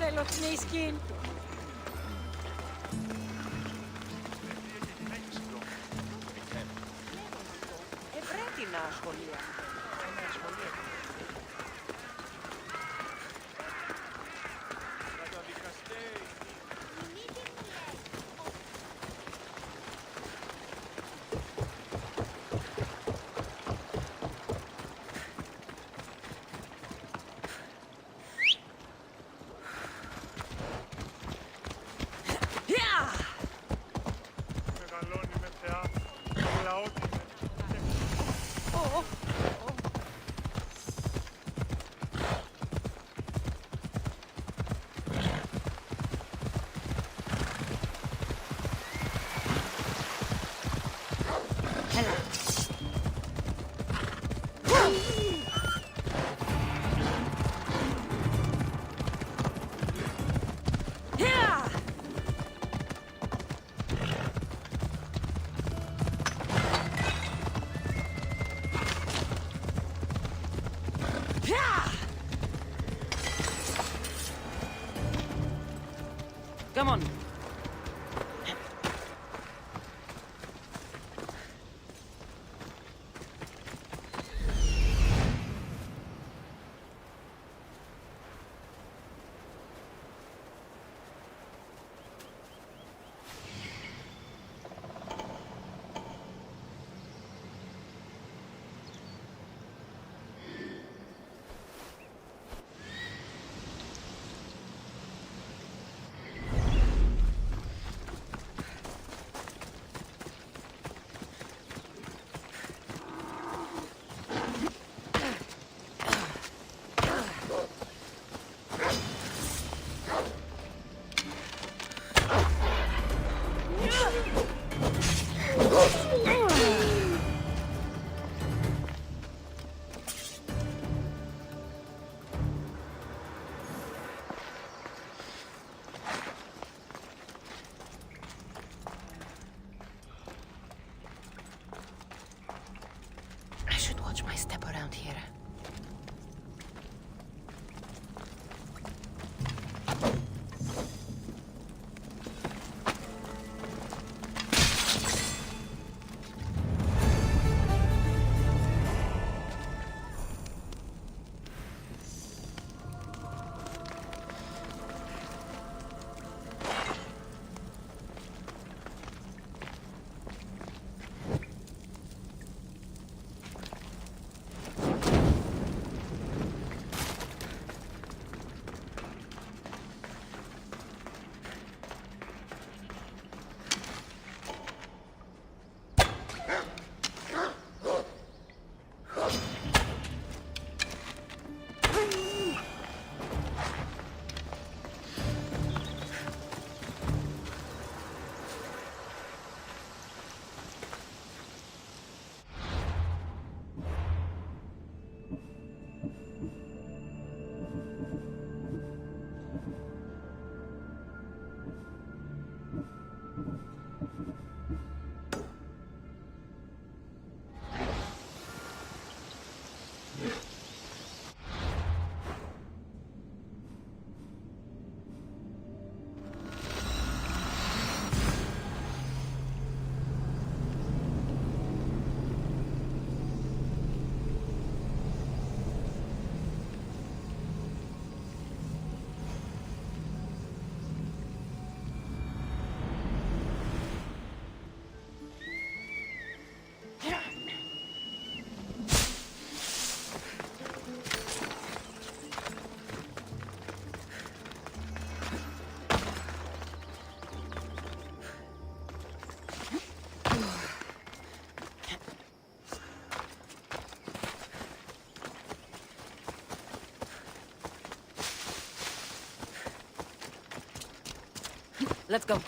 Θέλω τνίσκιν. Πρέπει να σχολεία. Come on. Watch my step around here. Let's go.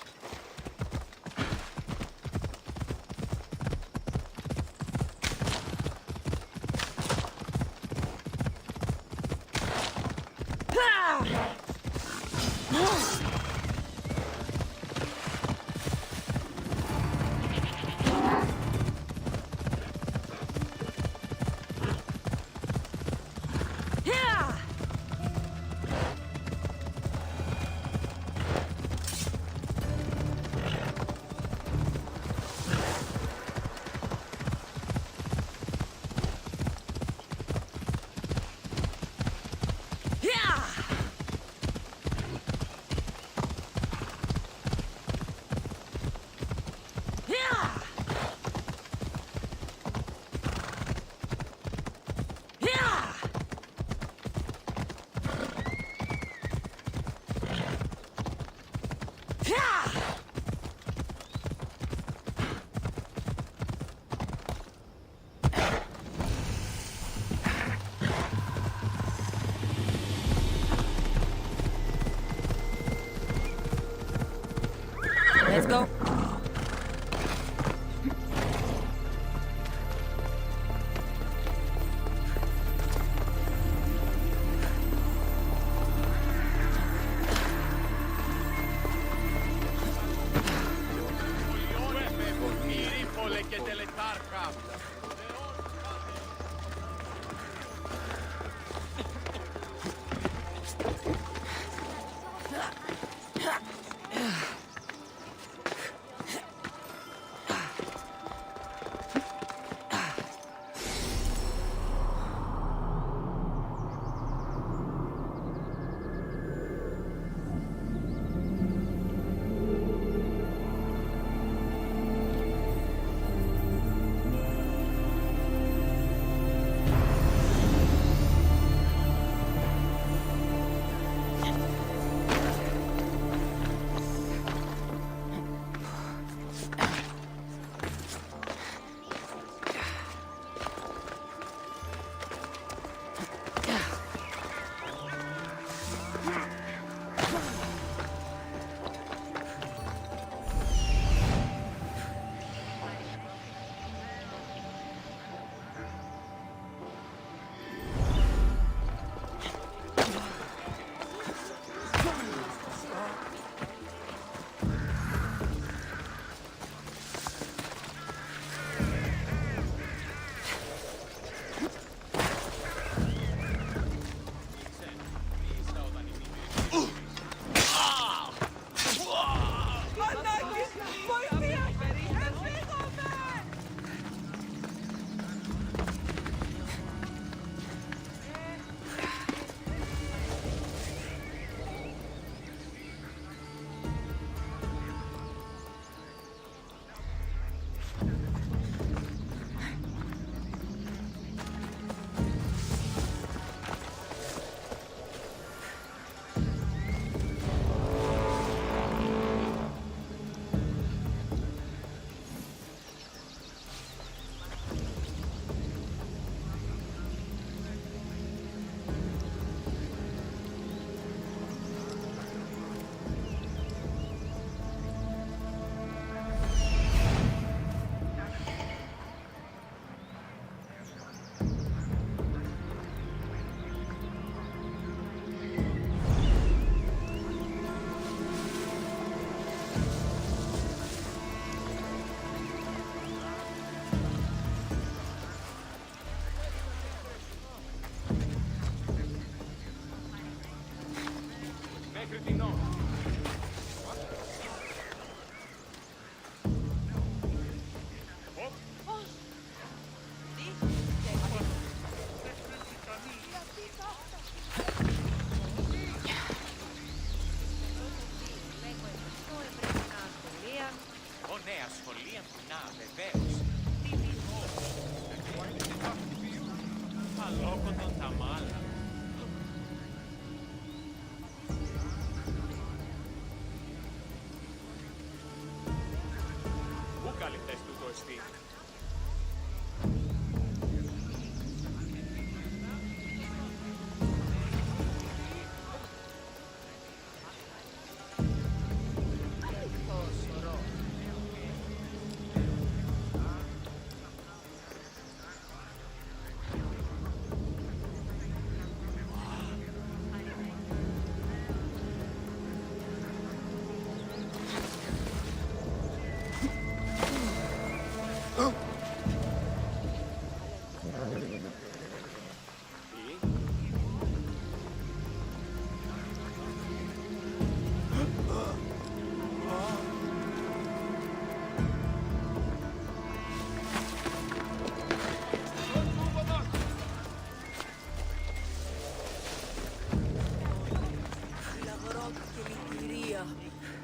Let's go.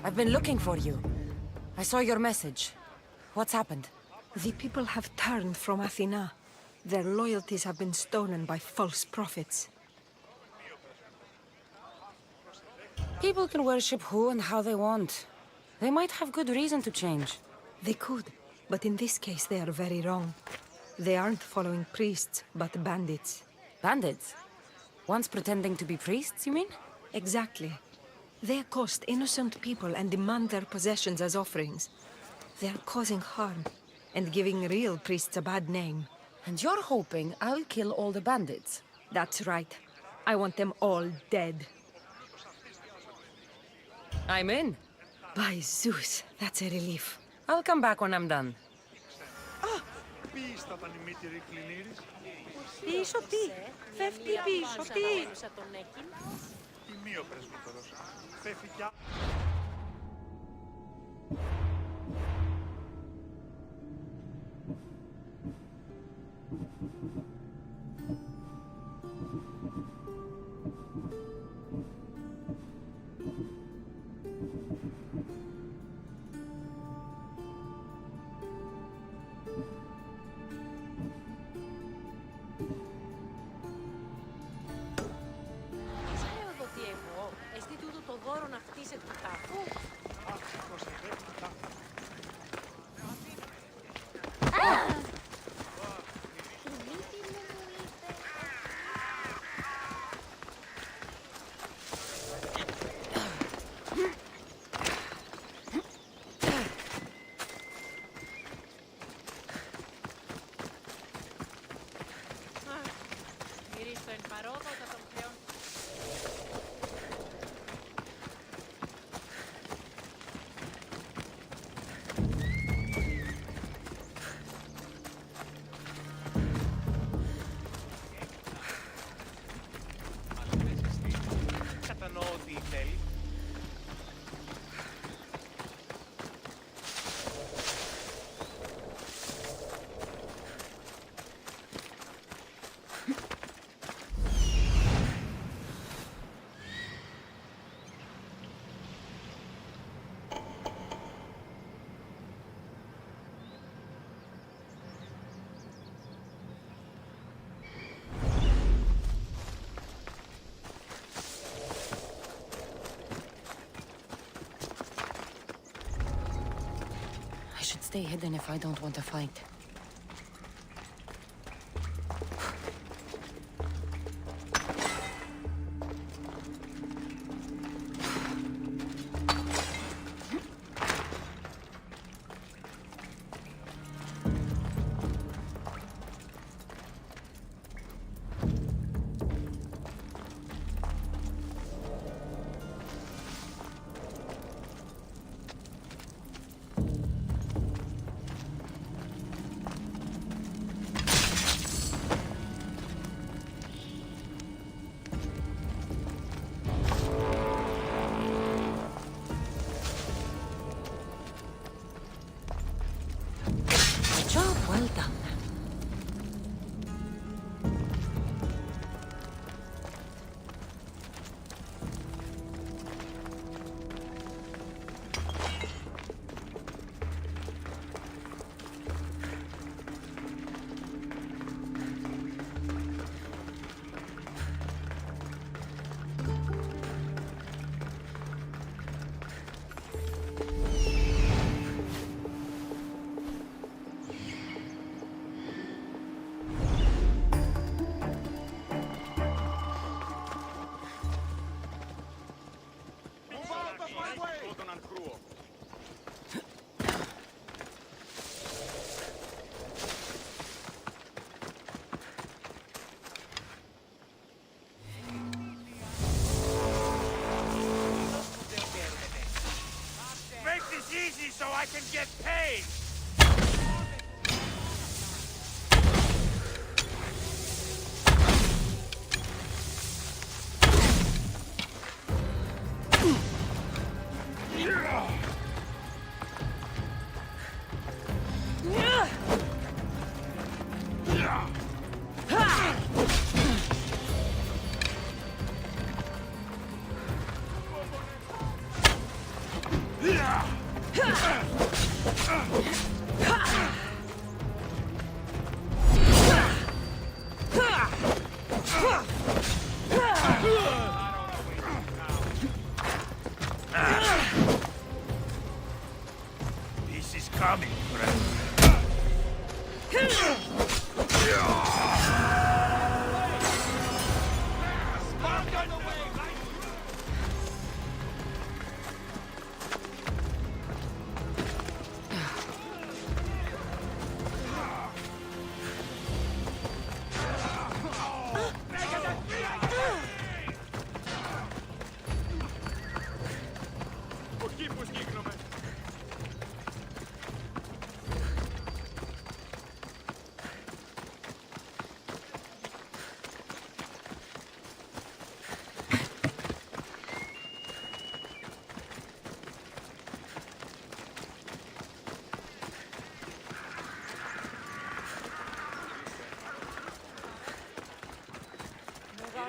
I've been looking for you. I saw your message. What's happened? The people have turned from Athena. Their loyalties have been stolen by false prophets. People can worship who and how they want. They might have good reason to change. They could, but in this case they are very wrong. They aren't following priests, but bandits. Bandits? Once pretending to be priests, you mean? Exactly. They accost innocent people and demand their possessions as offerings. They are causing harm, and giving real priests a bad name. And you're hoping I'll kill all the bandits? That's right. I want them all dead. I'm in. By Zeus, that's a relief. I'll come back when I'm done. Πίσω τι, φεύγει πίσω τι. Δώρο να χτίσετε του τάφου. Γυρίσω εν παρόδο τα των πλέον. I should stay hidden if I don't want to fight. Well done.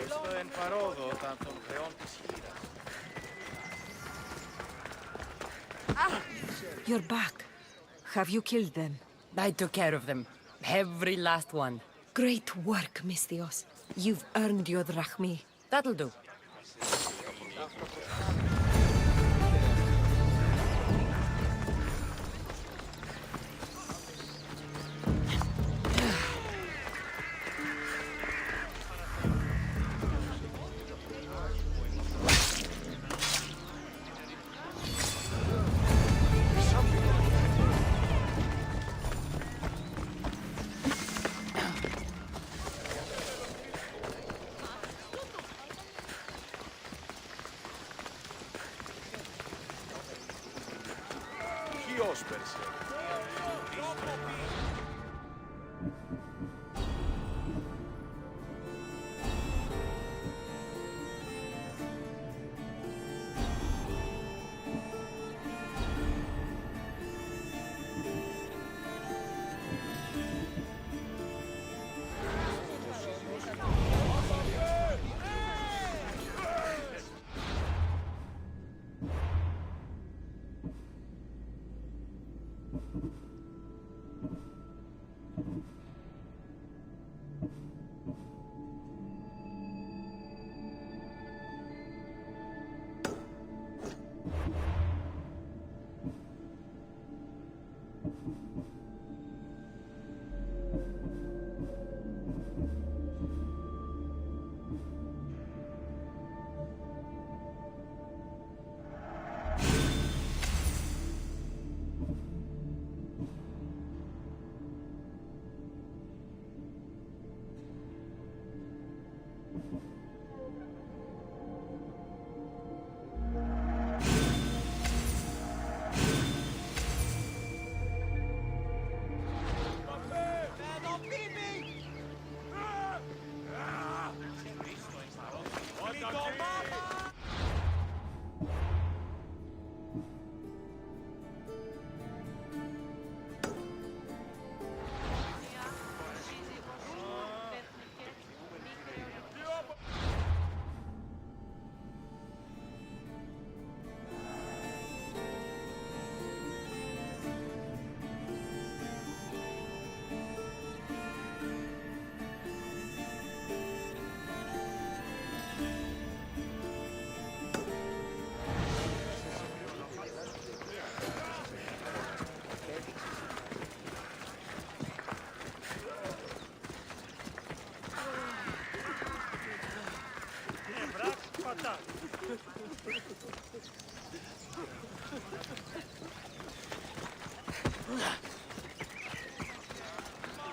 Στο εν παρόδο όταν των θεών της χείρας. You're back. Have you killed them? I took care of them. Every last one. Great work, Misthios. You've earned your drachmi. That'll do. Ποιος πέρσε.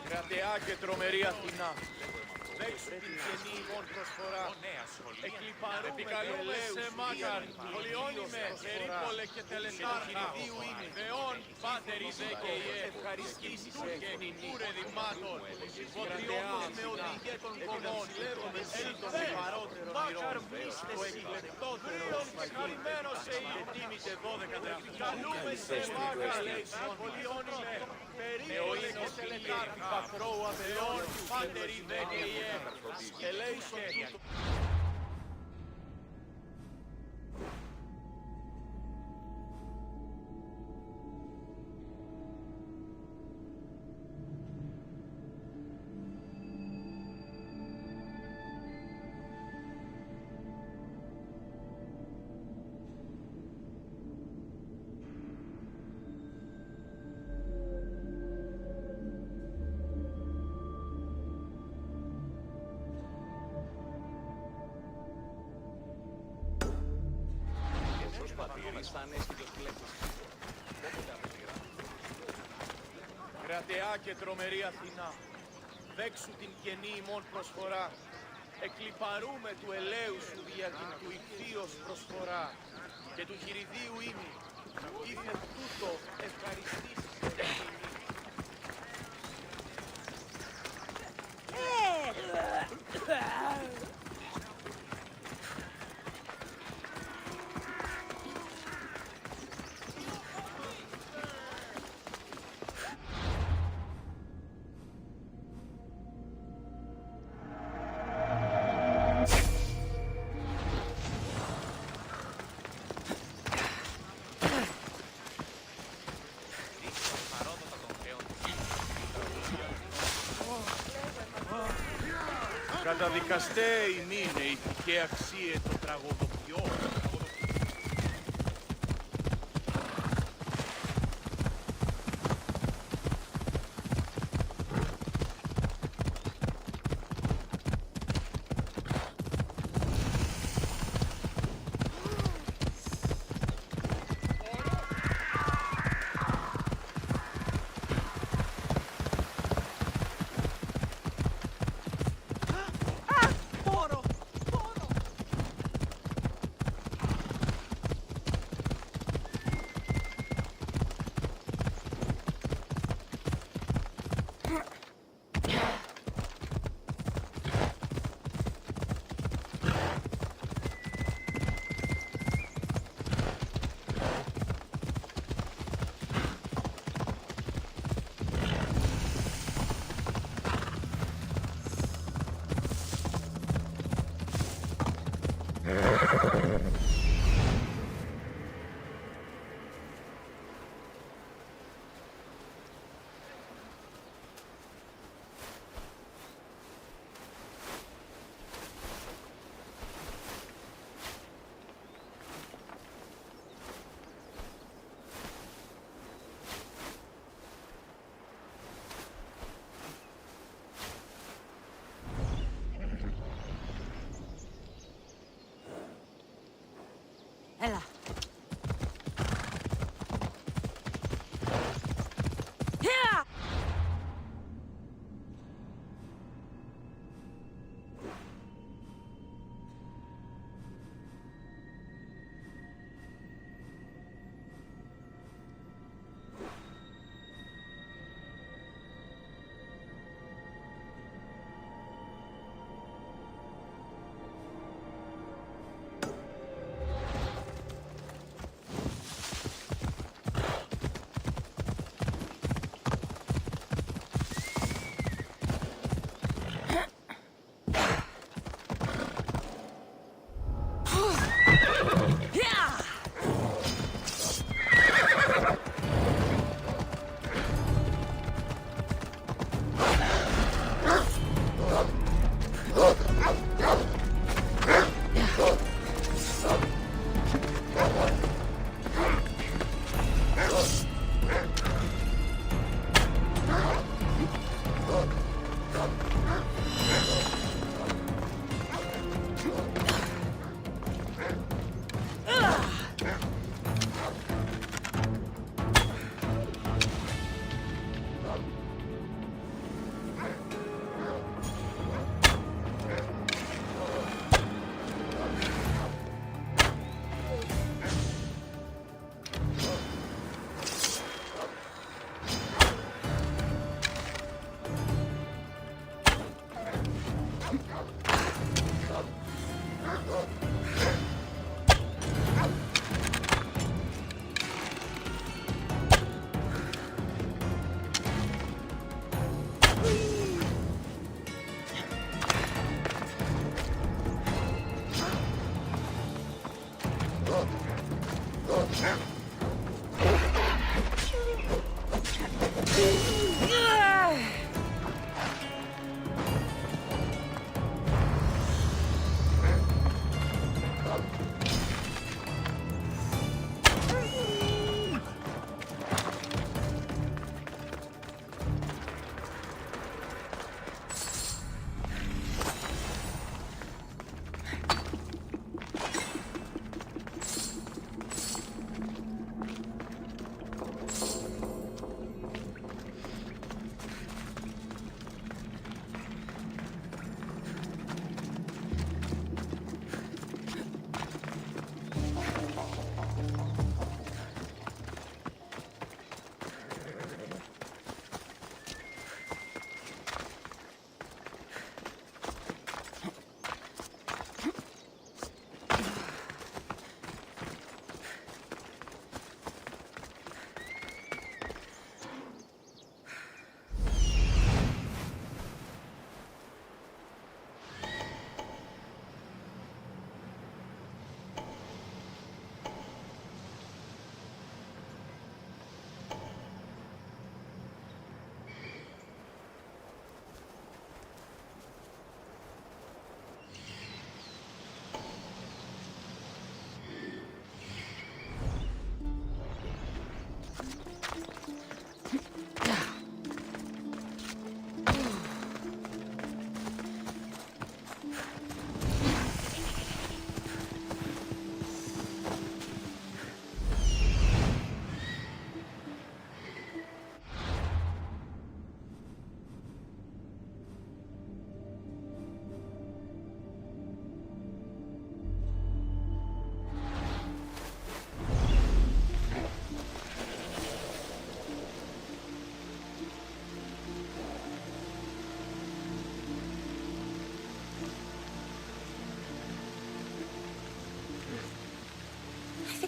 Κρατεά και τρομερή Αθηνά. Δέξου την καινή ημών προσφορά. Επικαλούμε σε μάκαρ, πολιώνυμε, περίπολε και τελετάρχα. Θεόν, πάτεροι δε και ιε, ευχαριστήσεις και νικούρε δημάτων. Υποτριώμους με οδηγέ των κομμών. Ελπέ, μάκαρ μίστεση, δρίων και καλυμμένος σε η. Ετήμητε 12 επικαλούμε σε μάκαρ, πολιώνυμε, περίπολε και τελετάρχα. Θεόν, πάτεροι δε και ιε, ελέησον τούτο. Κρατεά και τρομερή Αθηνά, δέξου την καινή ημών προσφορά, εκλιπαρούμε του ελέου σου δια την του ηχθείος προσφορά, και του χειριδίου ήμι, ήθε τούτο ευχαριστήσεις ελεημί. Καταδικαστέ ημίνε ηθικέ αξίε το τραγωδοποιό.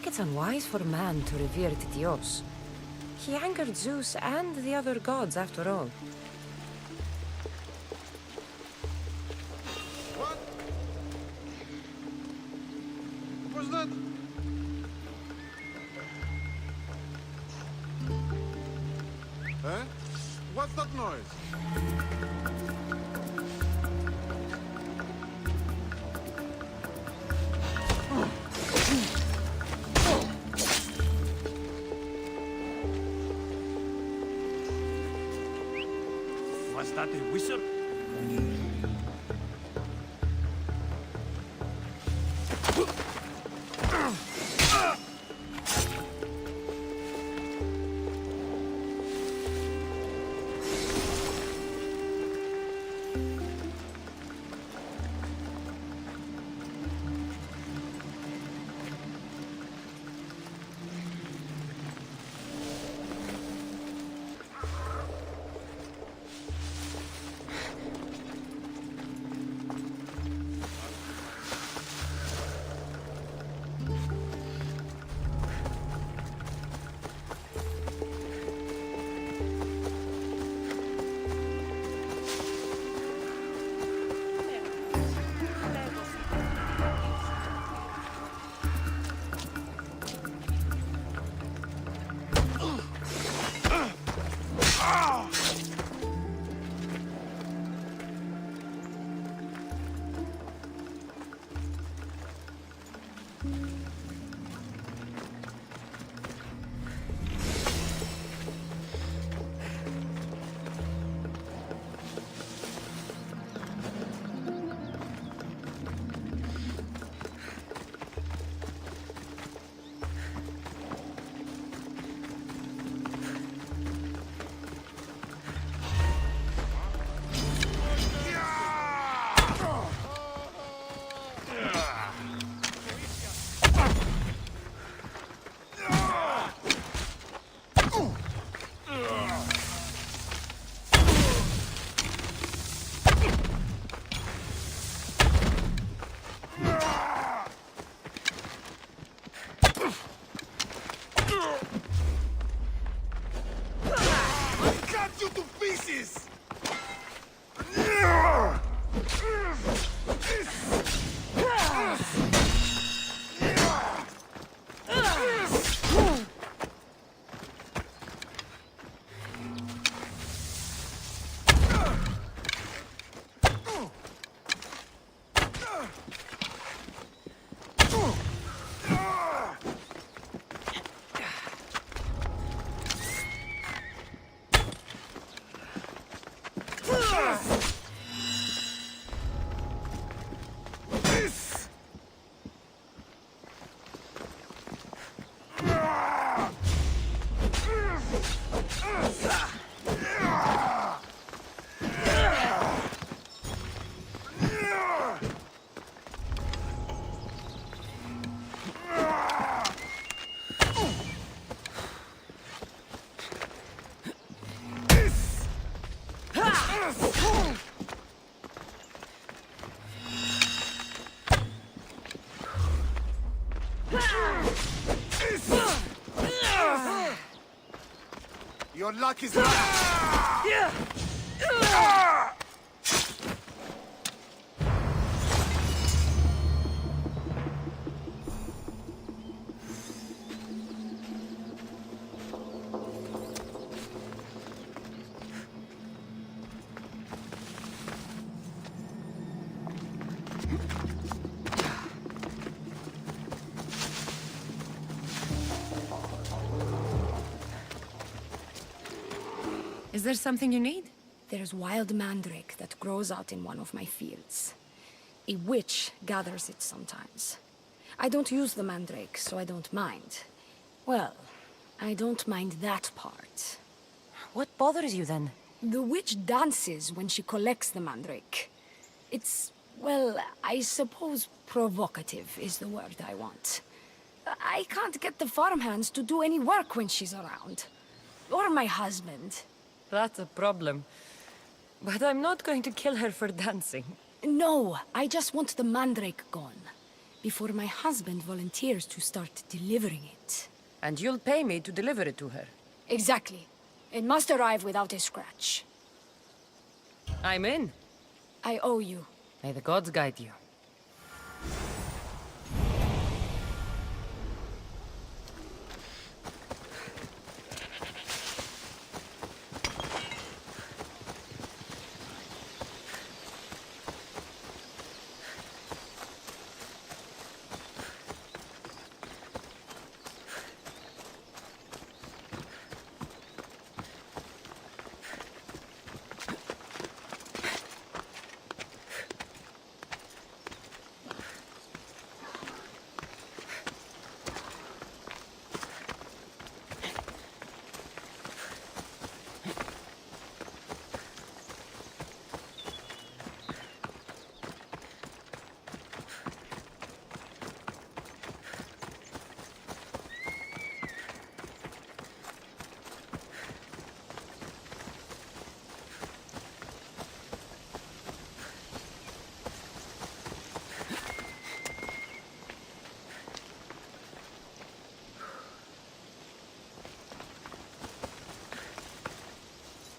it's unwise for man to revere Tityos. He angered Zeus and the other gods, after all. What? Was that? Huh? What's that noise? Was that a wizard? Your luck is not. Is there something you need? There's wild mandrake that grows out in one of my fields. A witch gathers it sometimes. I don't use the mandrake, so I don't mind. Well, I don't mind that part. What bothers you then? The witch dances when she collects the mandrake. It's, well, I suppose provocative is the word I want. I can't get the farmhands to do any work when she's around. Or my husband. That's a problem. But I'm not going to kill her for dancing. No, I just want the mandrake gone. before my husband volunteers to start delivering it. And you'll pay me to deliver it to her. Exactly. It must arrive without a scratch. I'm in. I owe you. May the gods guide you.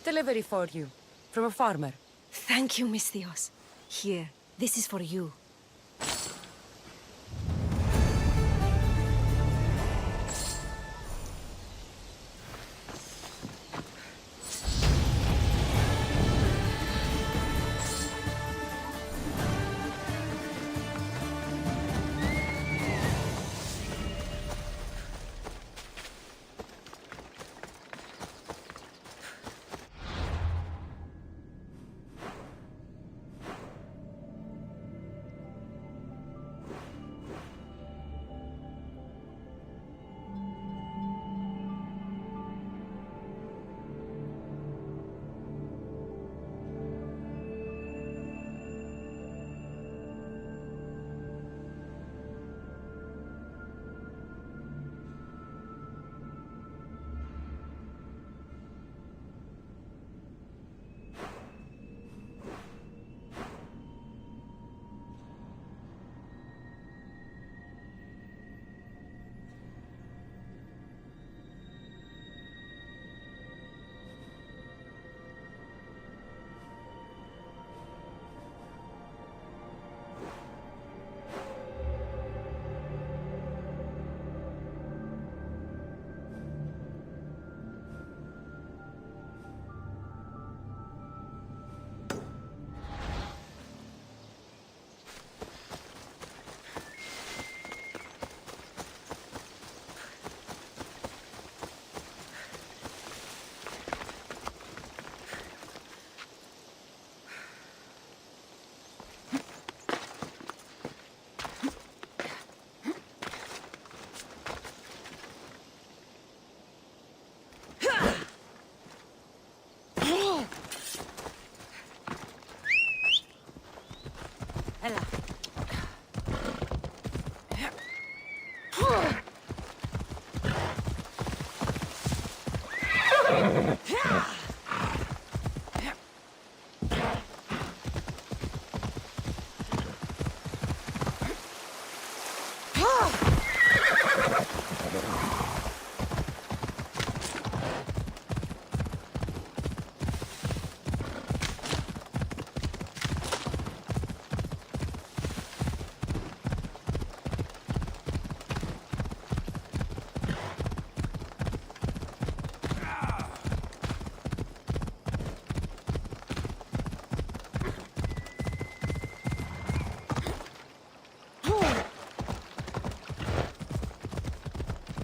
Delivery for you. From a farmer. Thank you, Misthios. Here, this is for you.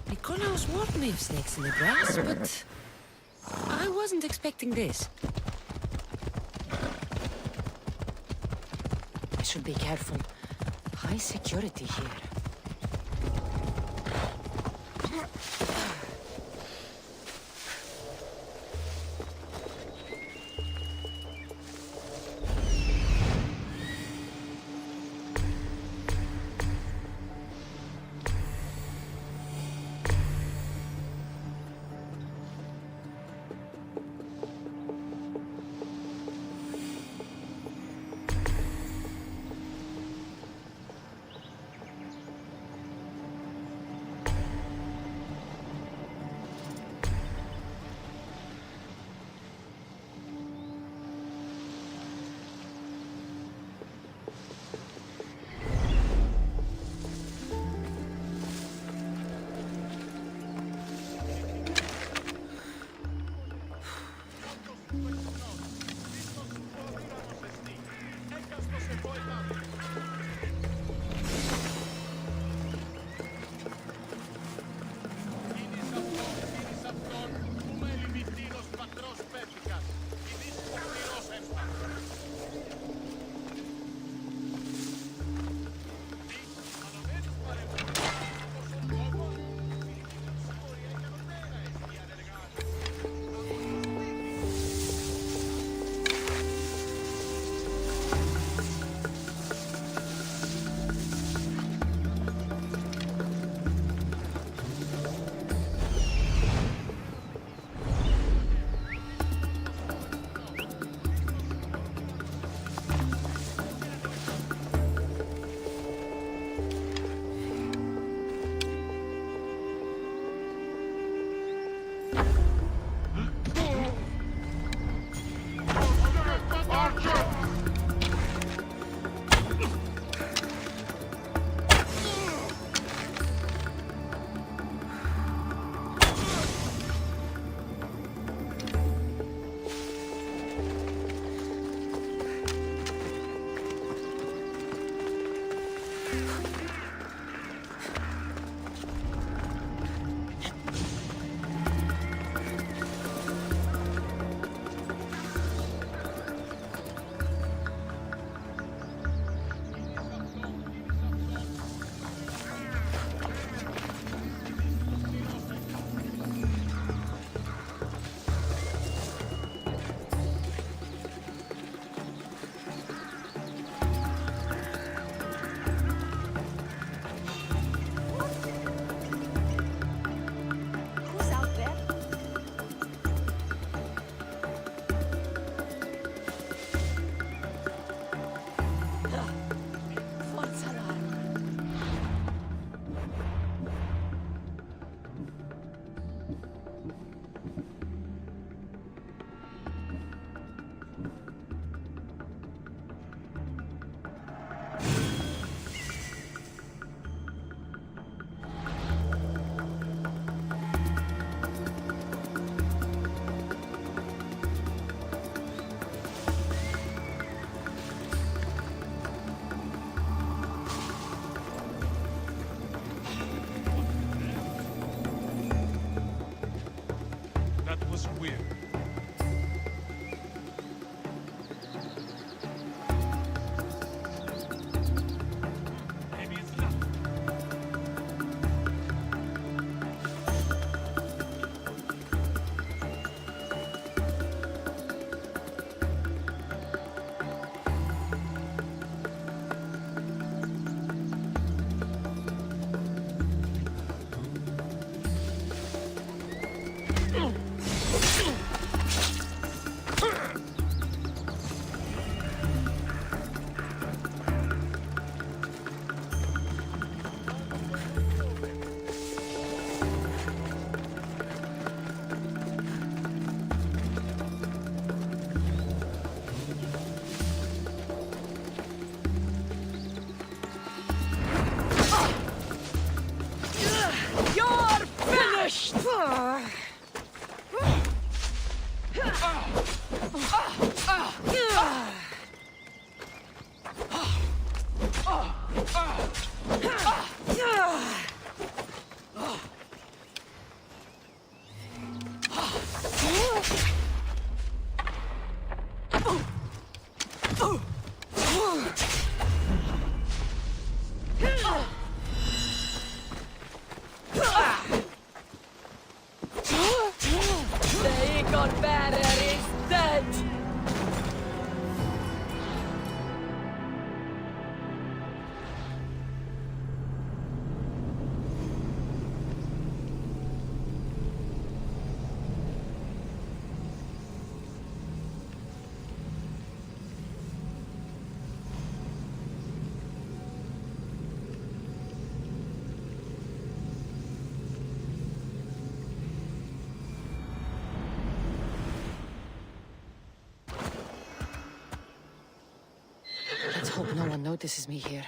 Nikolaos warned me of snakes in the grass, but I wasn't expecting this. I should be careful. High security here. was weird. Maybe it's not. Let's hope no one notices me here.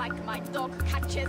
like my dog catches.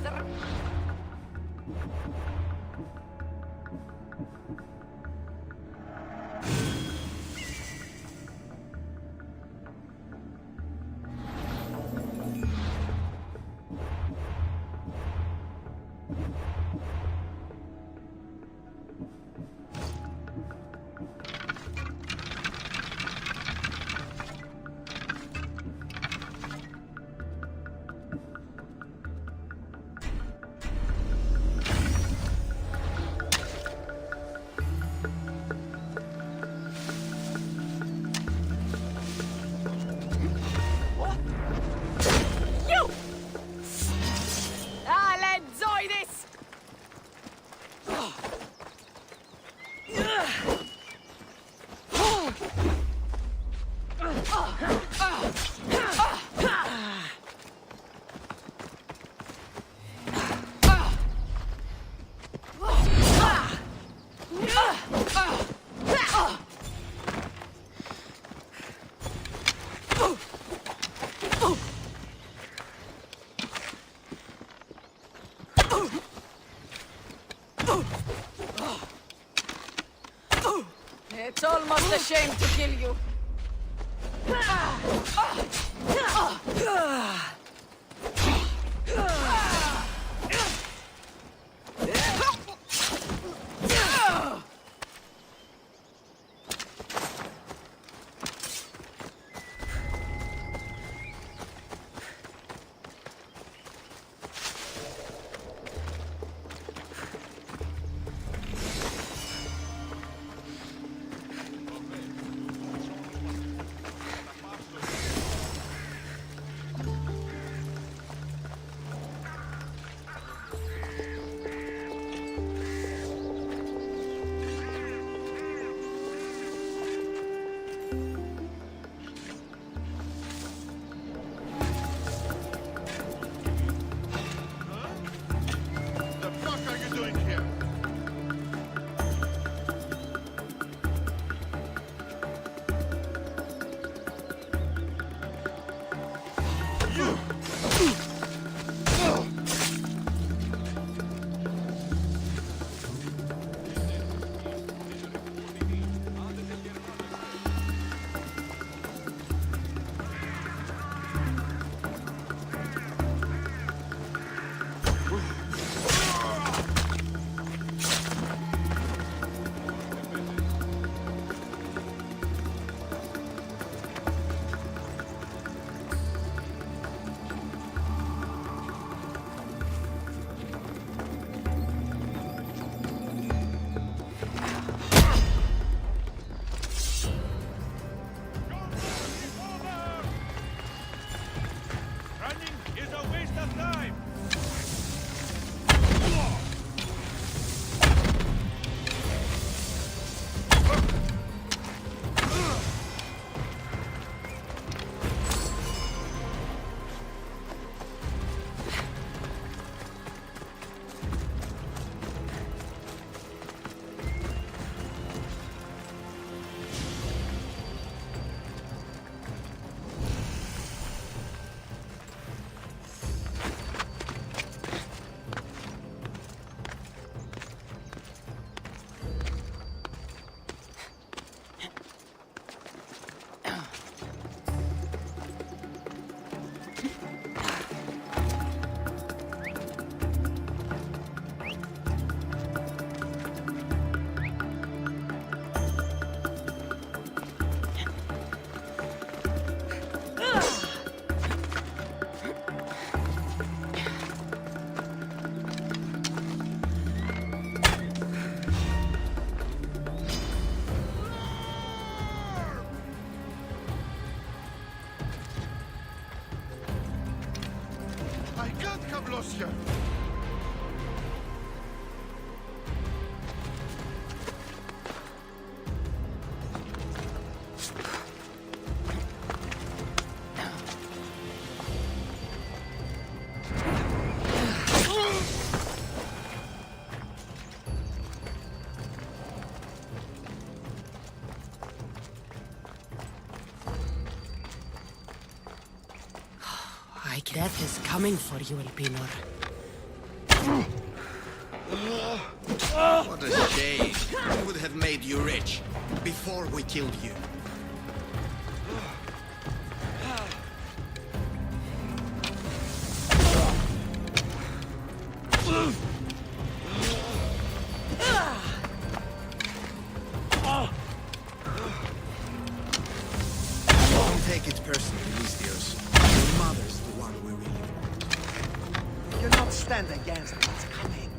It's almost a shame to kill you. The fuck are you doing here? Running is a waste of time! I can't have lost you. I like death is coming for you, Elpinor. What a shame. We would have made you rich before we killed you. Don't take it personally, Mystios. Your mother's the one we really want. You not stand against what's coming.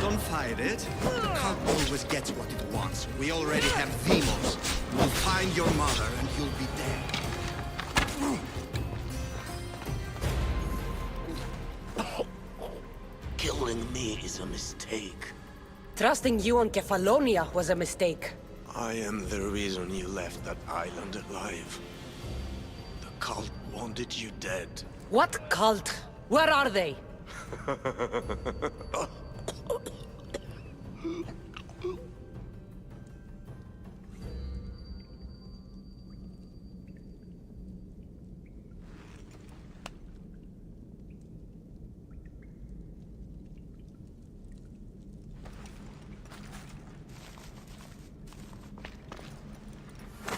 Don't fight it. The cult always gets what it wants. We already have Demos. We'll find your mother and you'll be dead. Killing me is a mistake. Trusting you on Kefalonia was a mistake. I am the reason you left that island alive. The cult wanted you dead. What cult? Where are they?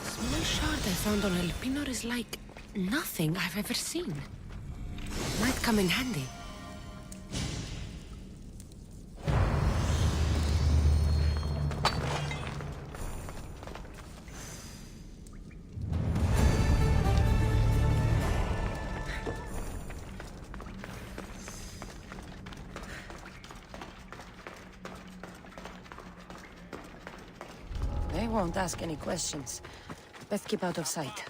Small shard I found on Elpinor is like nothing I've ever seen. Might come in handy. They won't ask any questions. Best keep out of sight.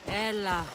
Ella.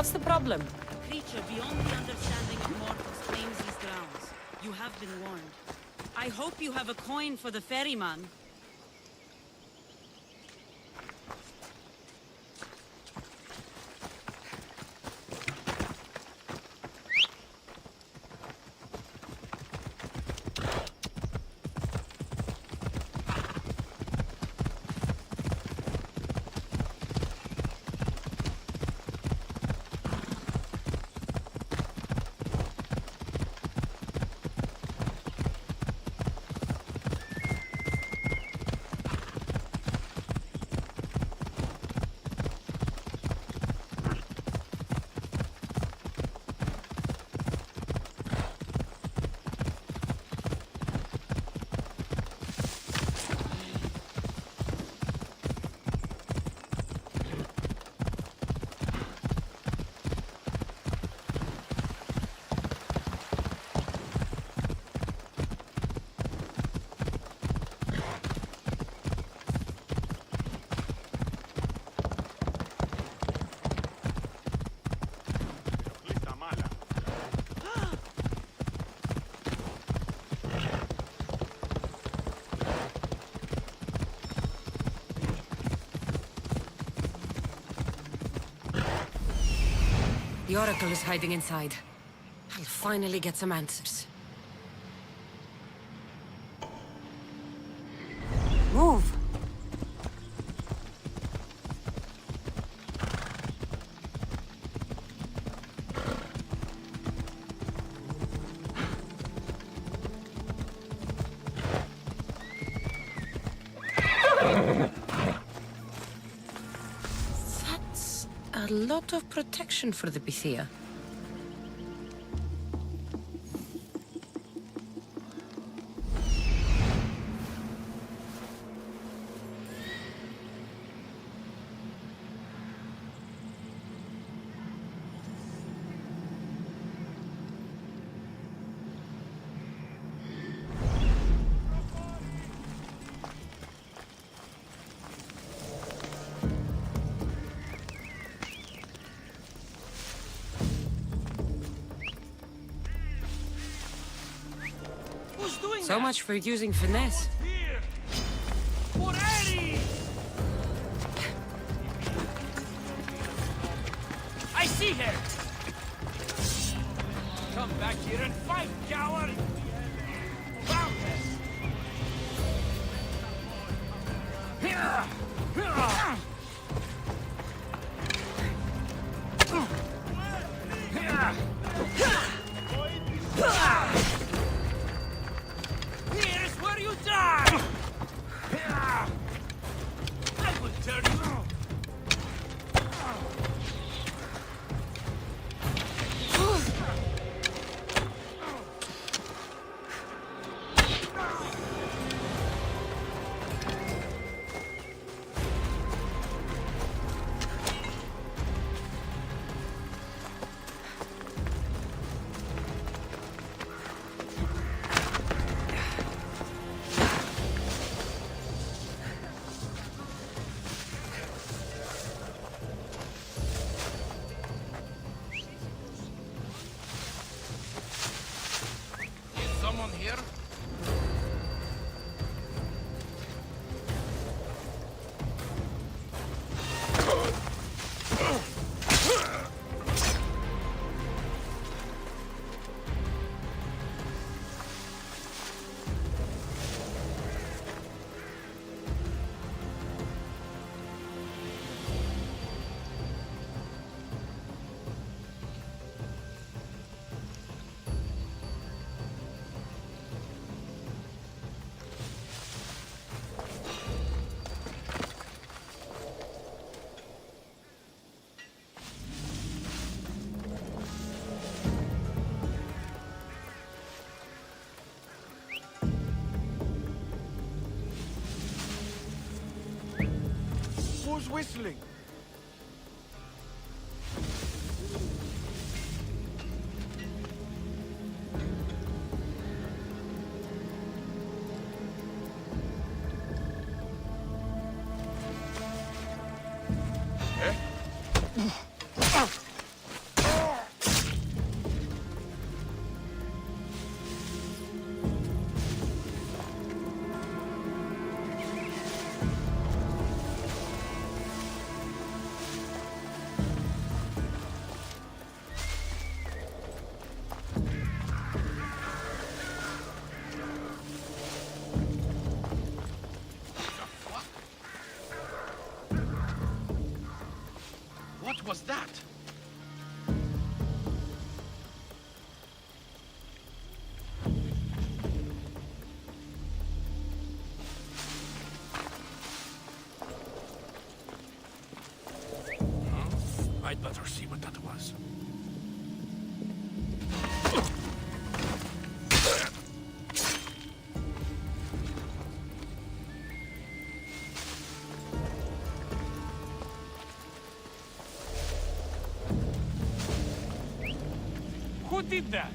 What's the problem? A creature beyond the understanding of mortals claims these grounds. You have been warned. I hope you have a coin for the ferryman. The Oracle is hiding inside. I'll finally get some answers. Move! That's a lot of protection for the Pythia. So much for using finesse. I see her! Come back here and fight, coward! Found her! Here's where you die! I will turn you! Someone here? Who's whistling? Let her see what that was. Who did that?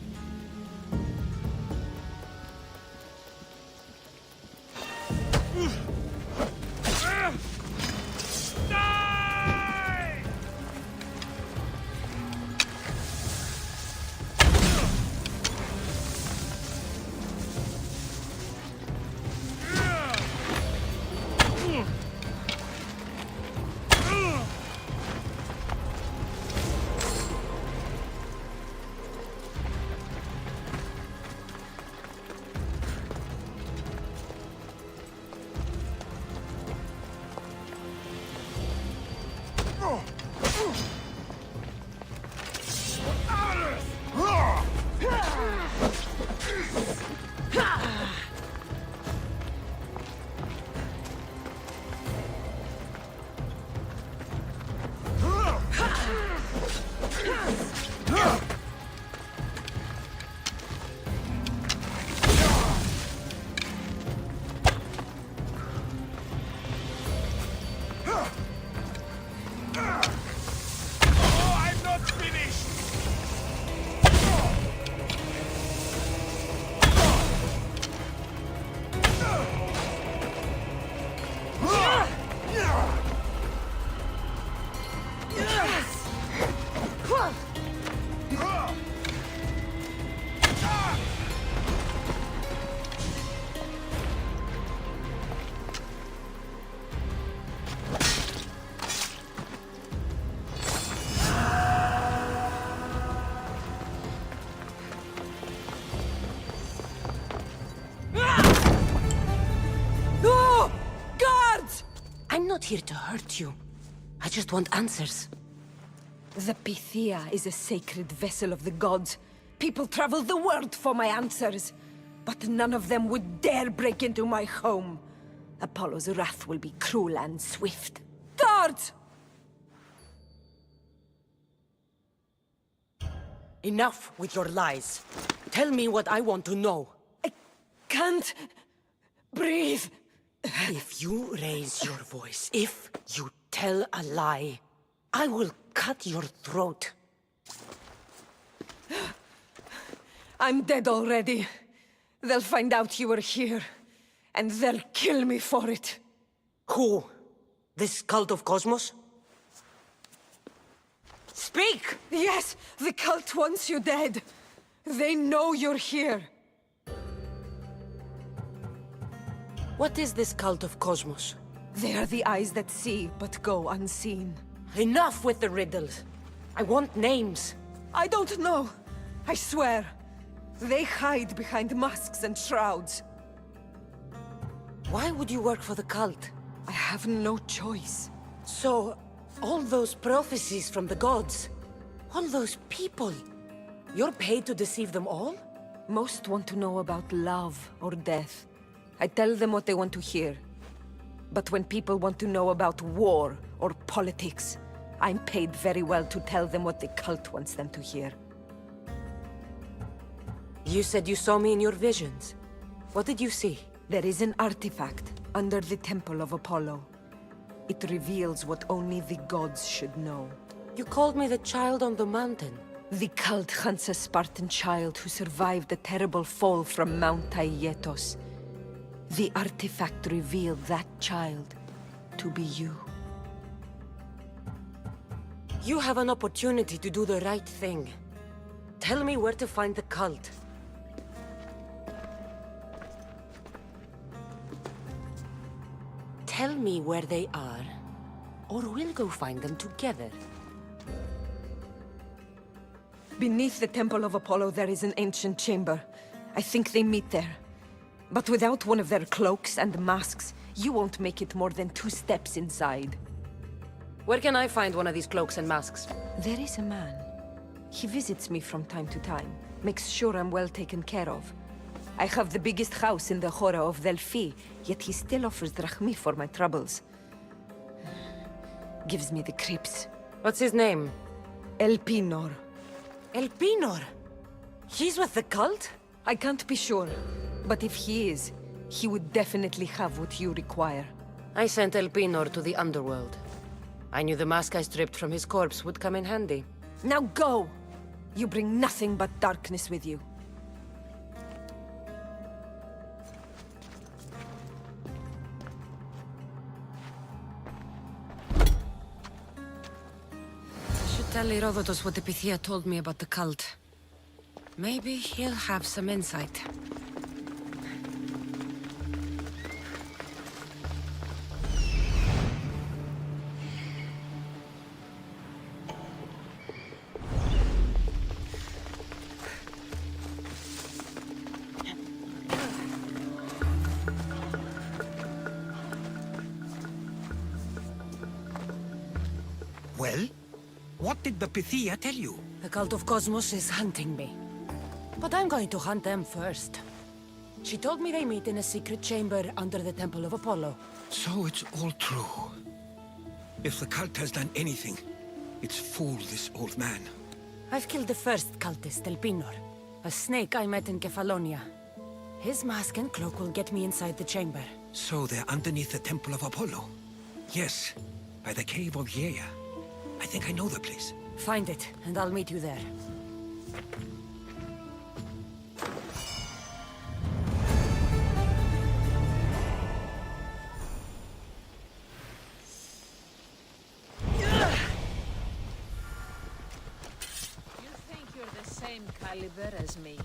I'm not here to hurt you. I just want answers. The Pythia is a sacred vessel of the gods. People travel the world for my answers. But none of them would dare break into my home. Apollo's wrath will be cruel and swift. Guards! Enough with your lies. Tell me what I want to know. I can't breathe. If you raise your voice, if you tell a lie, I will cut your throat. I'm dead already. They'll find out you were here, and they'll kill me for it. Who? This cult of Cosmos? Speak! Yes, the cult wants you dead. They know you're here. What is this cult of Cosmos? They are the eyes that see, but go unseen. Enough with the riddles. I want names. I don't know. I swear. They hide behind masks and shrouds. Why would you work for the cult? I have no choice. So, all those prophecies from the gods, all those people, you're paid to deceive them all? Most want to know about love or death. I tell them what they want to hear. But when people want to know about war or politics, I'm paid very well to tell them what the cult wants them to hear. You said you saw me in your visions. What did you see? There is an artifact under the temple of Apollo. It reveals what only the gods should know. You called me the child on the mountain. The cult hunts a Spartan child who survived the terrible fall from Mount Aietos. The artifact revealed that child to be you. You have an opportunity to do the right thing. Tell me where to find the cult. Tell me where they are, or we'll go find them together. Beneath the Temple of Apollo there is an ancient chamber. I think they meet there. But without one of their cloaks and masks, you won't make it more than 2 steps inside. Where can I find one of these cloaks and masks? There is a man. He visits me from time to time, makes sure I'm well taken care of. I have the biggest house in the Hora of Delphi, yet he still offers drachmi for my troubles. Gives me the creeps. What's his name? Elpinor. Elpinor? He's with the cult? I can't be sure, but if he is, he would definitely have what you require. I sent Elpinor to the underworld. I knew the mask I stripped from his corpse would come in handy. Now go! You bring nothing but darkness with you. I should tell Herodotus what the Pythia told me about the cult. Maybe he'll have some insight. Well? What did the Pythia tell you? The cult of Cosmos is hunting me. But I'm going to hunt them first. She told me they meet in a secret chamber under the Temple of Apollo. So it's all true. If the cult has done anything, it's fooled this old man. I've killed the first cultist, Elpinor, a snake I met in Kefalonia. His mask and cloak will get me inside the chamber. So they're underneath the Temple of Apollo? Yes, by the Cave of Yea. I think I know the place. Find it, and I'll meet you there. You think you're the same caliber as me?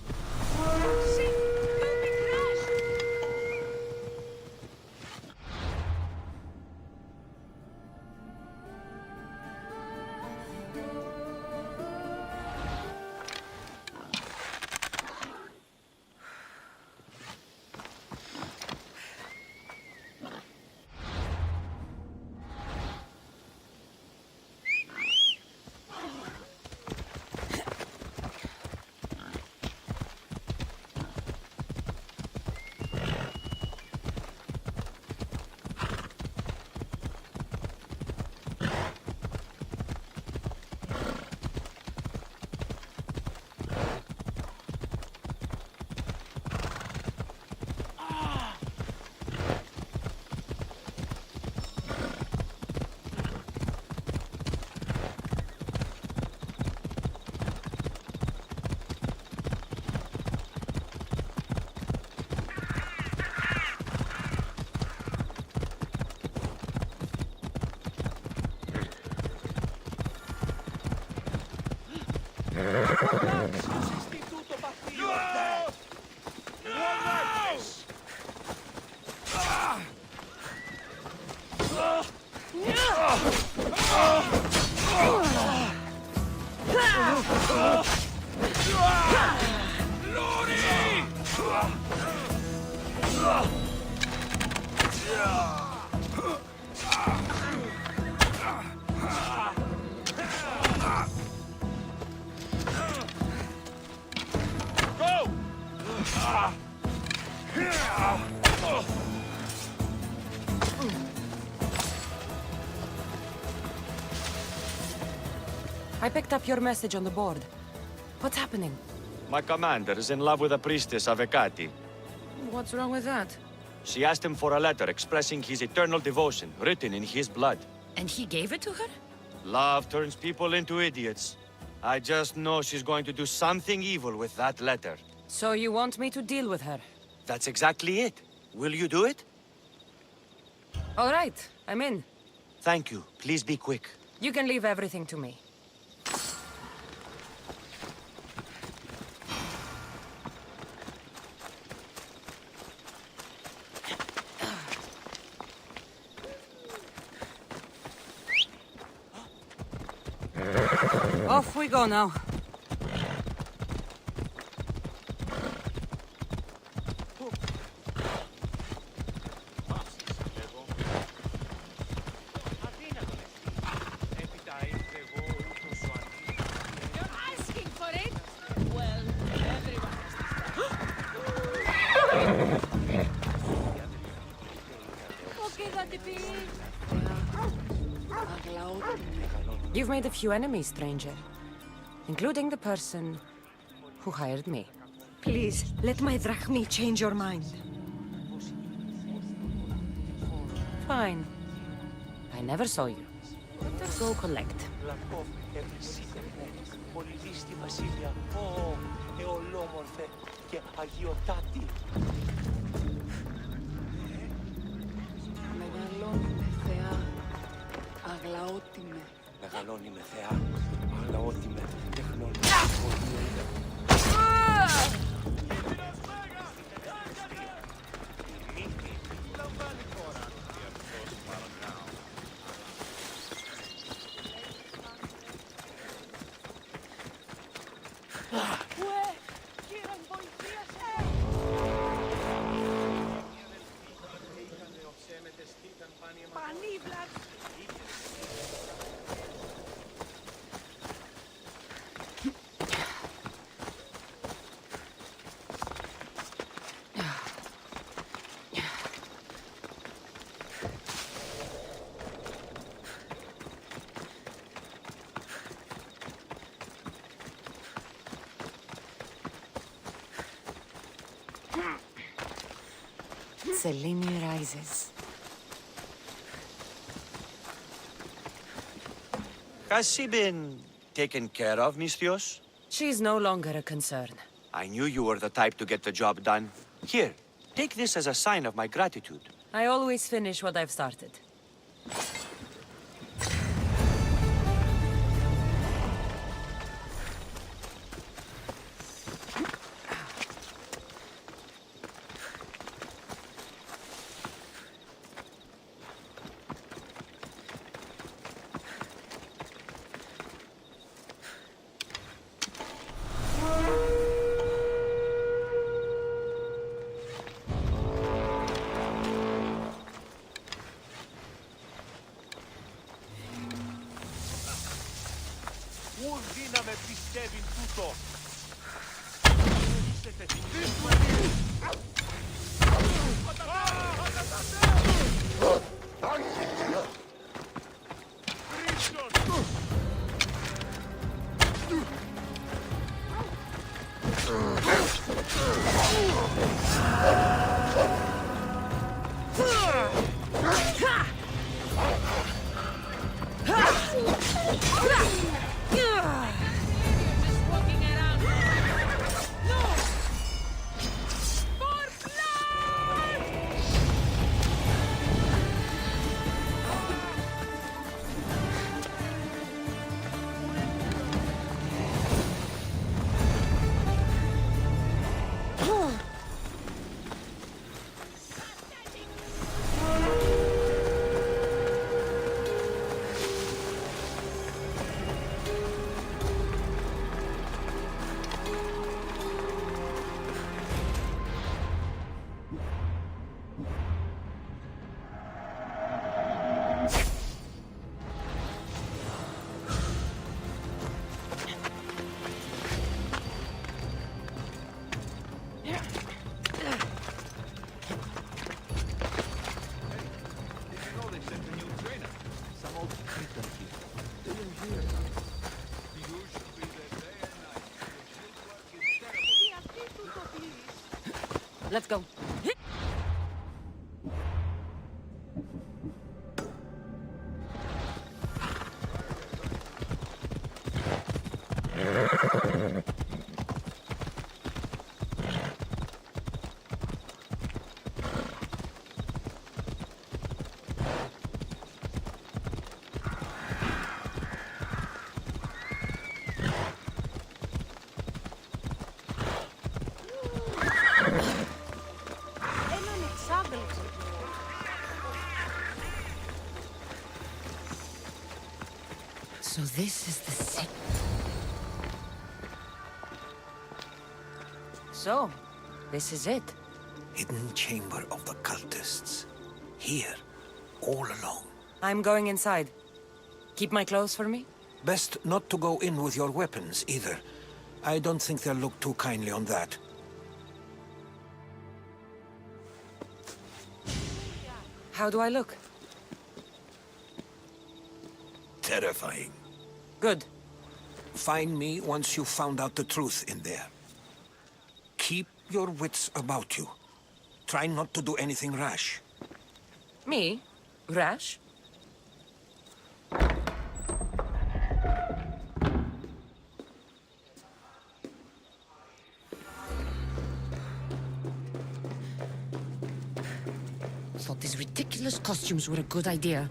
I picked up your message on the board. What's happening? My commander is in love with a priestess Avecati. What's wrong with that? She asked him for a letter expressing his eternal devotion, written in his blood. And he gave it to her? Love turns people into idiots. I just know she's going to do something evil with that letter. So you want me to deal with her? That's exactly it. Will you do it? All right, I'm in. Thank you. Please be quick. You can leave everything to me. Off we go now. You're asking for it? Well, everyone has You've made a few enemies, stranger. including the person who hired me. Please, let my drachmi change your mind. Fine. I never saw you. Let's go collect. Μεγαλώνει με θεά, αγλαώτη με. Μεγαλώνει με θεά, αγλαώτη με, τεχνώνει. Selene rises. Has she been taken care of, Misthios? She's no longer a concern. I knew you were the type to get the job done. Here, take this as a sign of my gratitude. I always finish what I've started. Ουν δύναμε πιστεύει τούτο. Let's go. So this is the secret. So, this is it. Hidden chamber of the cultists. Here, all alone. I'm going inside. Keep my clothes for me? Best not to go in with your weapons, either. I don't think they'll look too kindly on that. How do I look? Terrifying. Good. find me once you've found out the truth in there. Keep your wits about you. Try not to do anything rash. Me? Rash? Thought these ridiculous costumes were a good idea.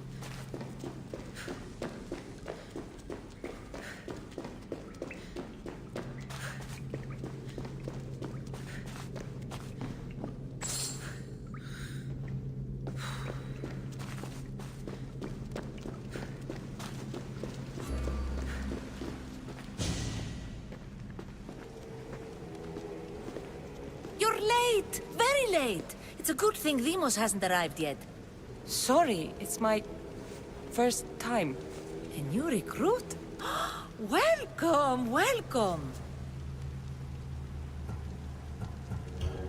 You're late! Very late! It's a good thing Demos hasn't arrived yet. Sorry, it's my first time. A new recruit? Welcome, welcome!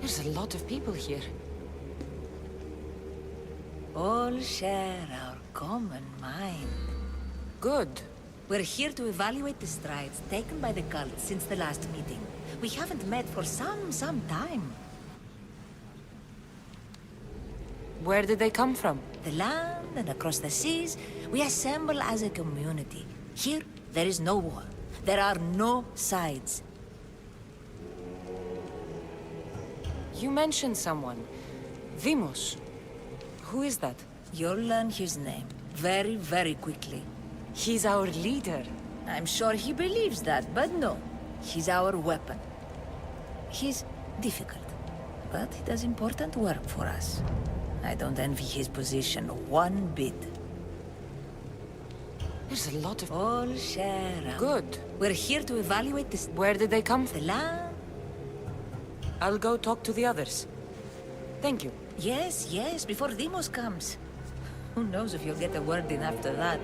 There's a lot of people here. All share our common mind. Good. We're here to evaluate the strides taken by the cult since the last meeting. We haven't met for some time. Where did they come from? The land and across the seas, we assemble as a community. Here, there is no war. There are no sides. You mentioned someone. Vimos. Who is that? You'll learn his name very, very quickly. He's our leader. I'm sure he believes that, but no. He's our weapon. He's difficult, but he does important work for us. I don't envy his position one bit. There's a lot of... All share. Good. We're here to evaluate this... Where did they come from? The land. I'll go talk to the others. Thank you. Yes, yes, before Demos comes. Who knows if you'll get a word in after that.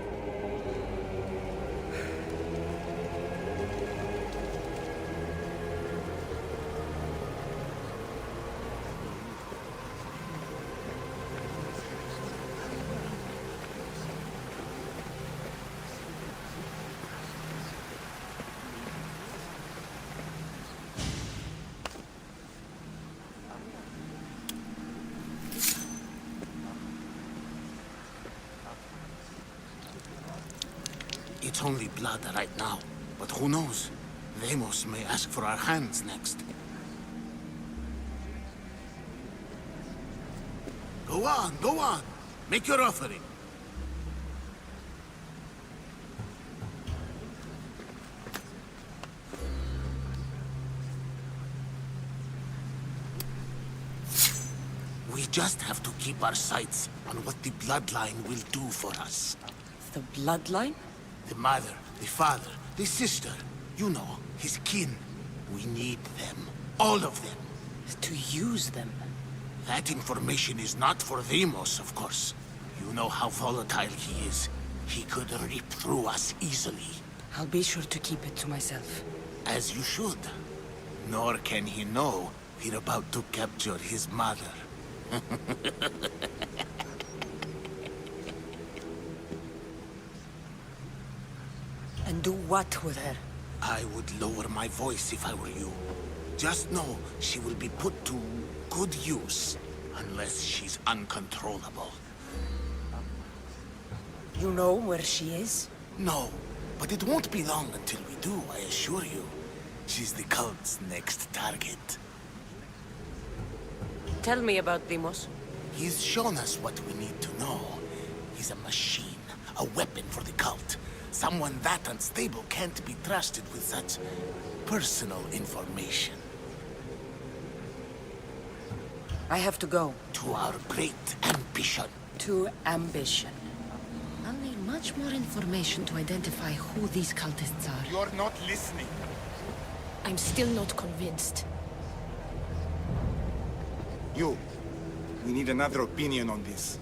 It's only blood right now, but who knows? Vemos may ask for our hands next. Go on, go on. Make your offering. We just have to keep our sights on what the bloodline will do for us. The bloodline? The mother, the father, the sister. You know, his kin. We need them. All of them. To use them. That information is not for Demos, of course. You know how volatile he is. He could rip through us easily. I'll be sure to keep it to myself. As you should. Nor can he know we're about to capture his mother. And do what with her? I would lower my voice if I were you. Just know she will be put to good use, unless she's uncontrollable. You know where she is? No, but it won't be long until we do, I assure you. She's the cult's next target. Tell me about Demos. He's shown us what we need to know. He's a machine, a weapon for the cult. Someone that unstable can't be trusted with such personal information. I have to go. To our great ambition. To ambition. I'll need much more information to identify who these cultists are. You're not listening. I'm still not convinced. You. We need another opinion on this.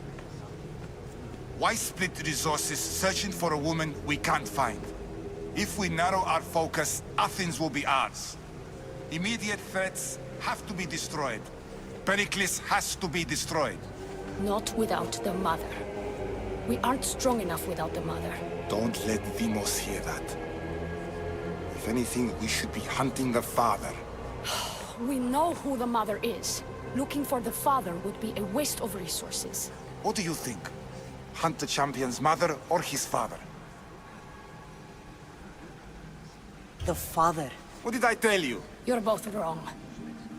Why split resources searching for a woman we can't find? If we narrow our focus, Athens will be ours. Immediate threats have to be destroyed. Pericles has to be destroyed. Not without the mother. We aren't strong enough without the mother. Don't let Demos hear that. If anything, we should be hunting the father. We know who the mother is. Looking for the father would be a waste of resources. What do you think? Hunt the champion's mother or his father? The father. What did I tell you? You're both wrong.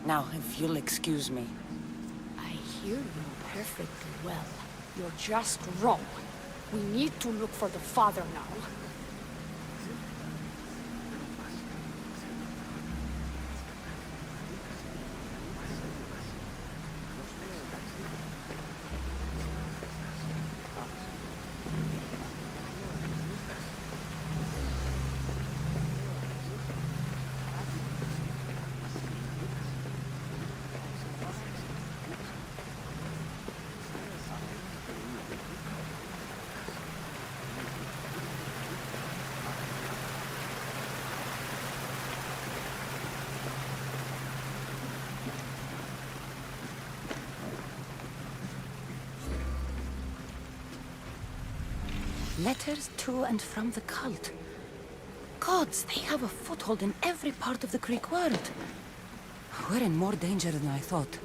Now, if you'll excuse me. I hear you perfectly well. You're just wrong. We need to look for the father now. Letters to and from the cult. Gods, they have a foothold in every part of the Greek world. We're in more danger than I thought.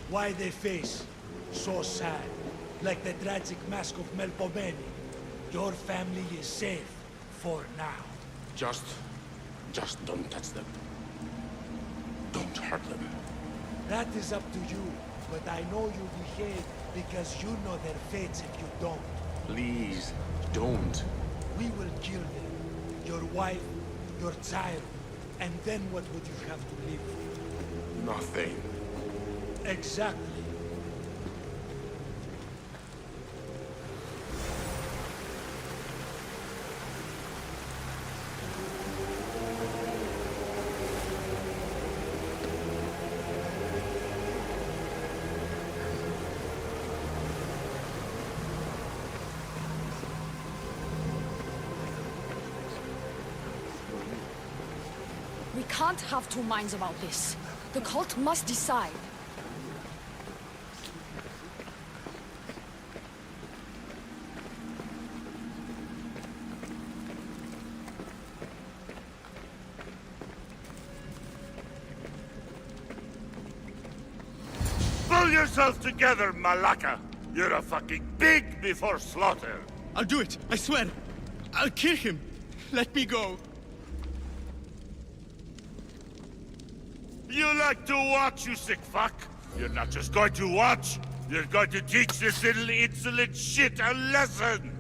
Why they face so sad, like the tragic mask of Melpomene. Your family is safe for now. Just don't touch them. Don't hurt them. That is up to you, but I know you behave because you know their fates if you don't. Please, don't. We will kill them. Your wife, your child, and then what would you have to live with? Nothing. Exactly. We can't have two minds about this. The cult must decide. Pull yourself together, Malaka! You're a fucking pig before slaughter! I'll do it, I swear. I'll kill him. Let me go. You like to watch, you sick fuck? You're not just going to watch, you're going to teach this little insolent shit a lesson!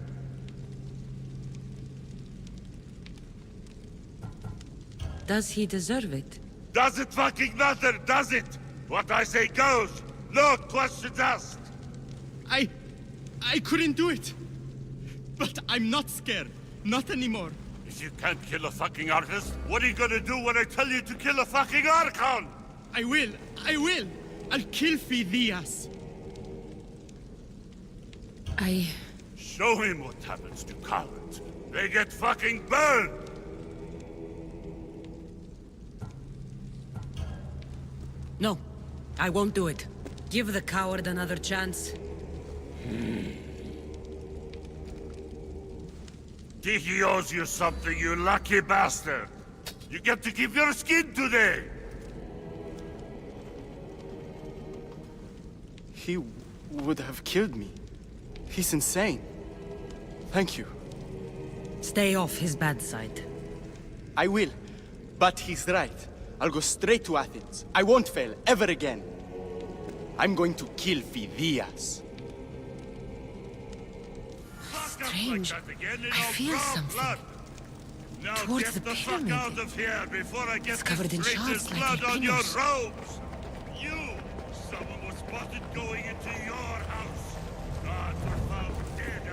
Does he deserve it? Does it fucking matter, does it? What I say goes, no questions asked! I couldn't do it. But I'm not scared. Not anymore. If you can't kill a fucking artist, what are you gonna do when I tell you to kill a fucking Archon? I will. I'll kill Phidias. Show him what happens to cowards. They get fucking burned! No, I won't do it. Give the coward another chance. Tiki owes you something, you lucky bastard! You get to keep your skin today! He would have killed me. He's insane. Thank you. Stay off his bad side. I will. But he's right. I'll go straight to Athens. I won't fail, ever again. I'm going to kill Phidias. Strange. I feel something. Towards the pyramid. It's covered in shards like a penis. You! Someone was spotted going into your house. Gods were found dead.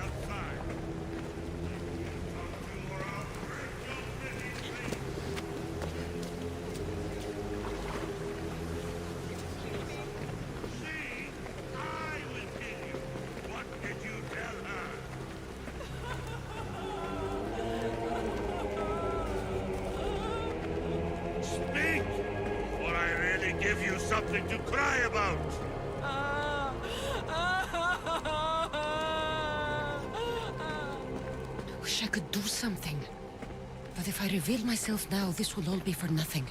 me give you something to cry about. I wish I could do something. But if I reveal myself now, this will all be for nothing.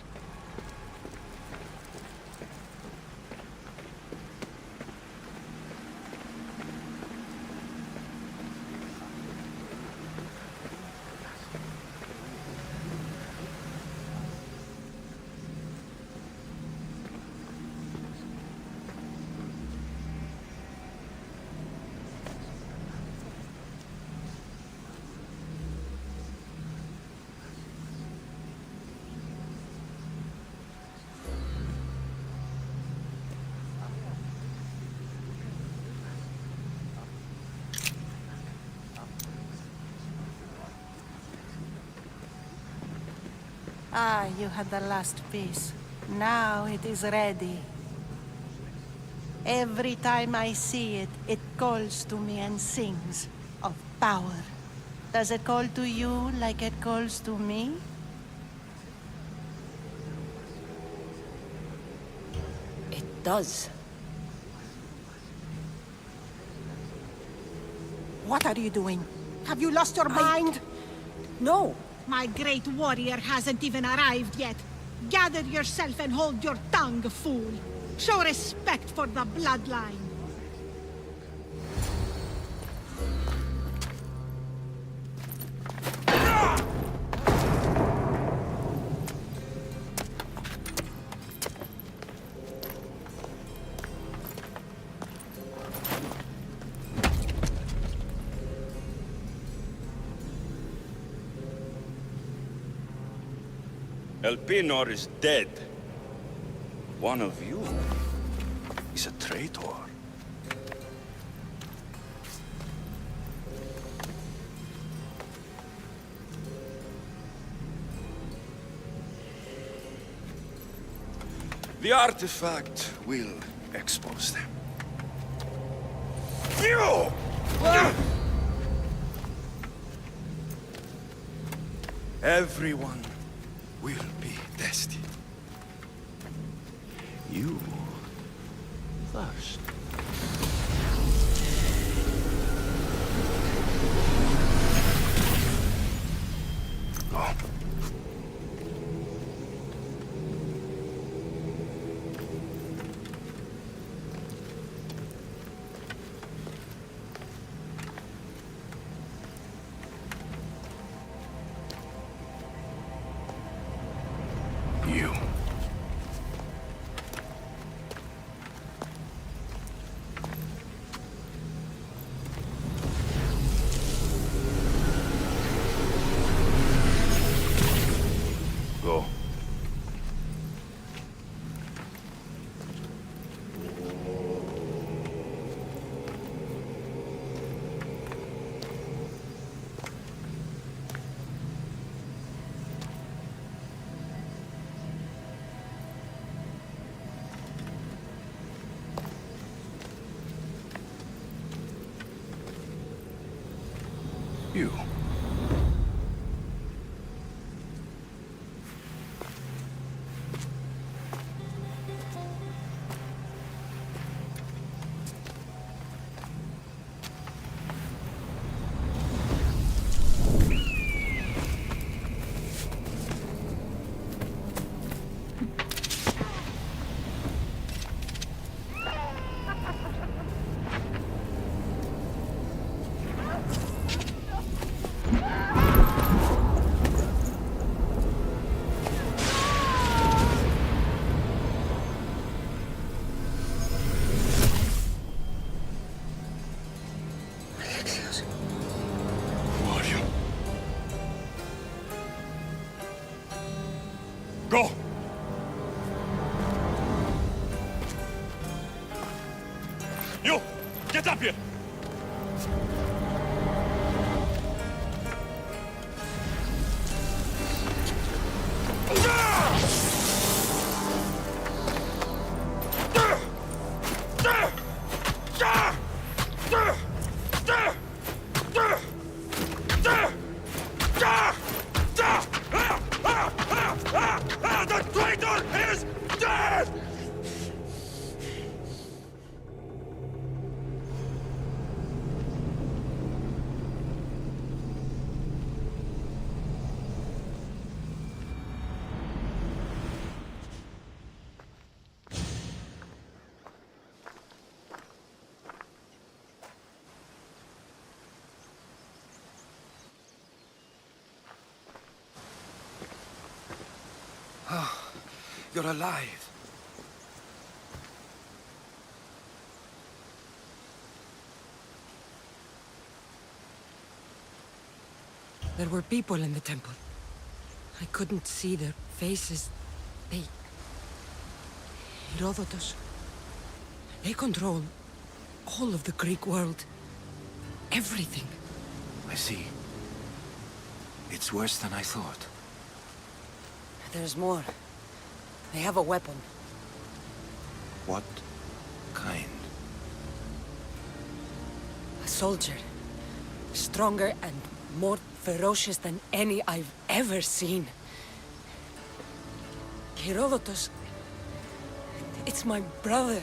Ah, you had the last piece. Now it is ready. Every time I see it, it calls to me and sings of power. Does it call to you like it calls to me? It does. What are you doing? Have you lost your mind? No. My great warrior hasn't even arrived yet. Gather yourself and hold your tongue, fool. Show respect for the bloodline. Elpinor is dead. One of you is a traitor. The artifact will expose them. You! Everyone will be destined. You first. Go. You. Go. You. Who are you? Go! You! Get up here! The traitor is dead! You're alive. There were people in the temple. I couldn't see their faces. They... Herodotus. They control all of the Greek world. Everything. I see. It's worse than I thought. There's more. They have a weapon. What kind? A soldier. Stronger and more ferocious than any I've ever seen. Herodotus... It's my brother.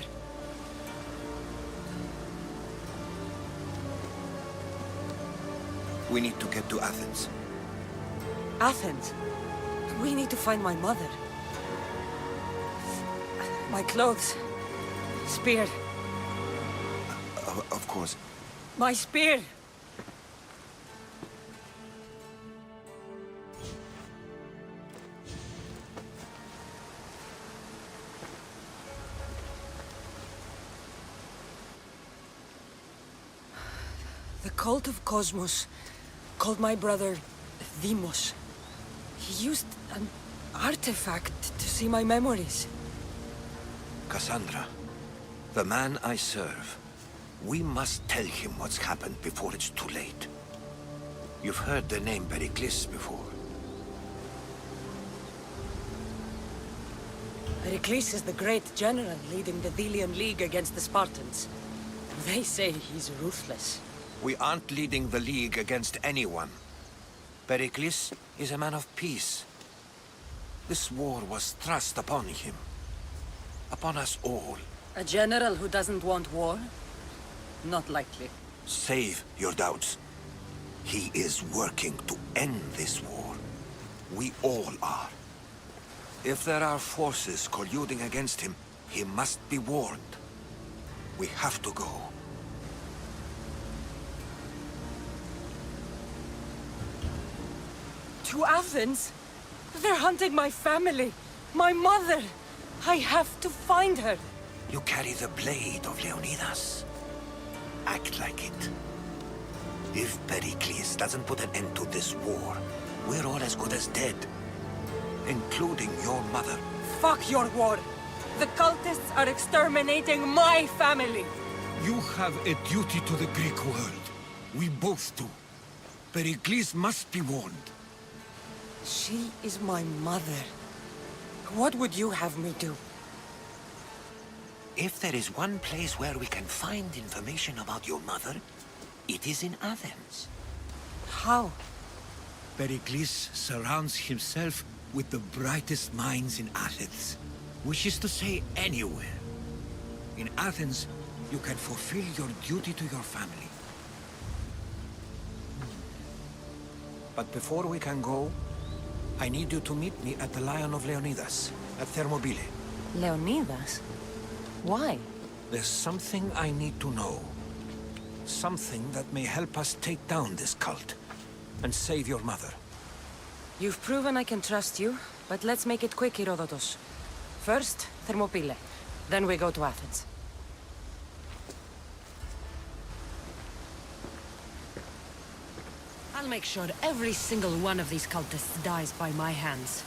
We need to get to Athens. Athens? We need to find my mother. My clothes. Spear. Of course. My spear! The cult of Cosmos called my brother Deimos. He used an artifact to see my memories. Cassandra, the man I serve. We must tell him what's happened before it's too late. You've heard the name Pericles before. Pericles is the great general leading the Delian League against the Spartans. They say he's ruthless. We aren't leading the League against anyone. Pericles is a man of peace. This war was thrust upon him. Upon us all. A general who doesn't want war? Not likely. Save your doubts. He is working to end this war. We all are. If there are forces colluding against him, he must be warned. We have to go. To Athens? They're hunting my family. My mother. I have to find her. You carry the blade of Leonidas. Act like it. If Pericles doesn't put an end to this war, we're all as good as dead. Including your mother. Fuck your war. The cultists are exterminating my family. You have a duty to the Greek world. We both do. Pericles must be warned. She is my mother. What would you have me do? If there is one place where we can find information about your mother, it is in Athens. How? Pericles surrounds himself with the brightest minds in Athens. Which is to say, anywhere. In Athens, you can fulfill your duty to your family. But before we can go, I need you to meet me at the Lion of Leonidas, at Thermopylae. Leonidas? Why? There's something I need to know. Something that may help us take down this cult and save your mother. You've proven I can trust you, but let's make it quick, Herodotus. First, Thermopylae. Then we go to Athens. I'll make sure every single one of these cultists dies by my hands.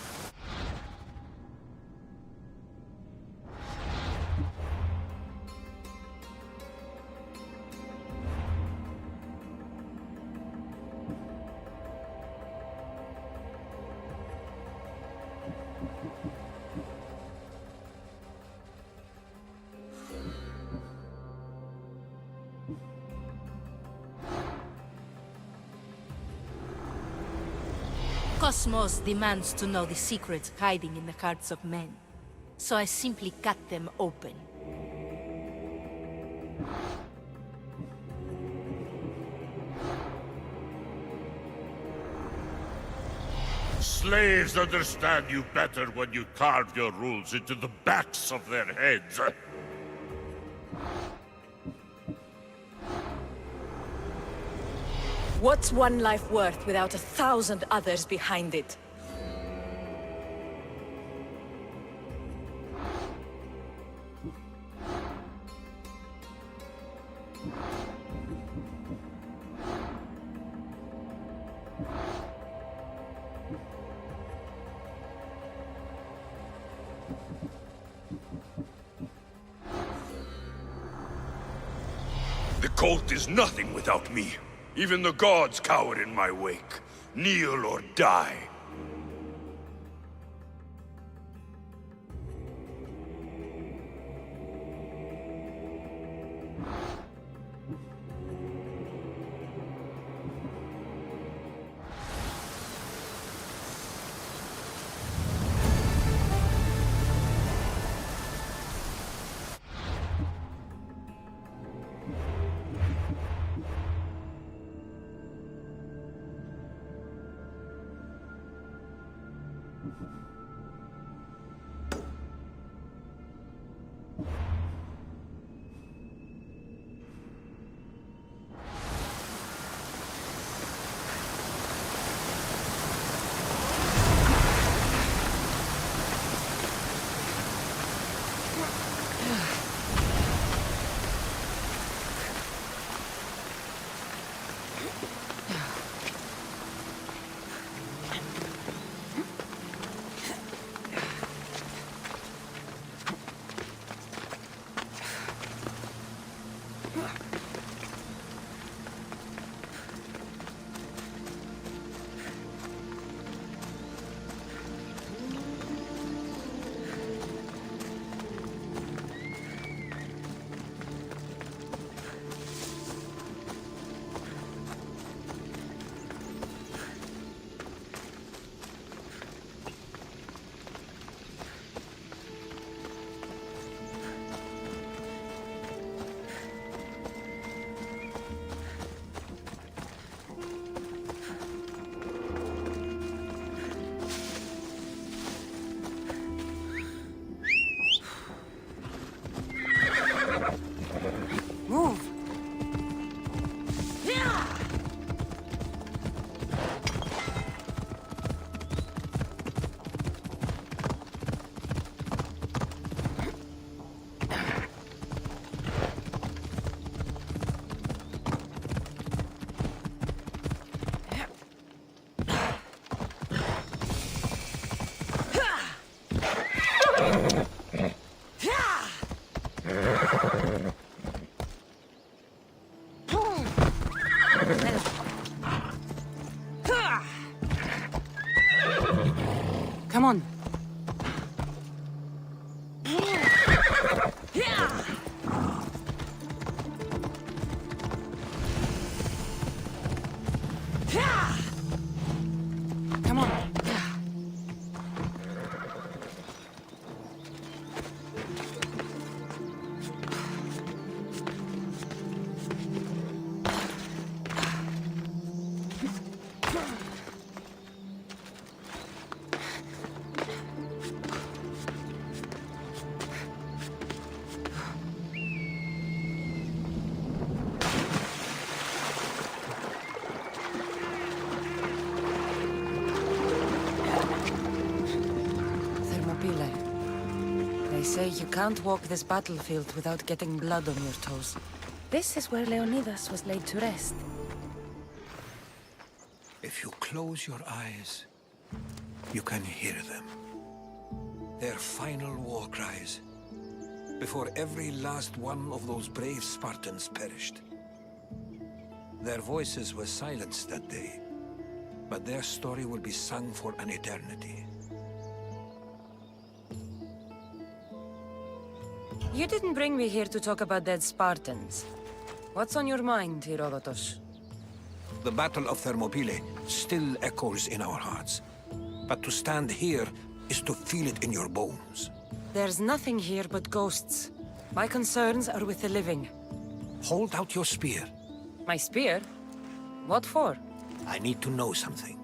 Cosmos demands to know the secrets hiding in the hearts of men, so I simply cut them open. Slaves understand you better when you carve your rules into the backs of their heads. What's one life worth without 1,000 others behind it? cult is nothing without me. Even the gods cower in my wake. Kneel or die. Come on. Come on. They say you can't walk this battlefield without getting blood on your toes. This is where Leonidas was laid to rest. If you close your eyes, you can hear them. Their final war cries, before every last one of those brave Spartans perished. Their voices were silenced that day, but their story will be sung for an eternity. You didn't bring me here to talk about dead Spartans. What's on your mind, Herodotus? The Battle of Thermopylae still echoes in our hearts. But to stand here is to feel it in your bones. There's nothing here but ghosts. My concerns are with the living. Hold out your spear. My spear? What for? I need to know something.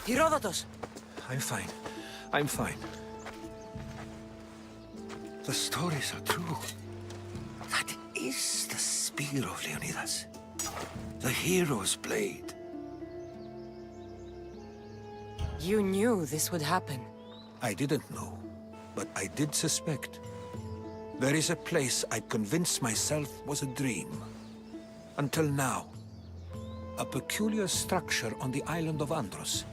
Herodotus! I'm fine. I'm fine. The stories are true. That is the spear of Leonidas. The hero's blade. You knew this would happen. I didn't know, but I did suspect. There is a place I'd convinced myself was a dream. Until now. A peculiar structure on the island of Andros.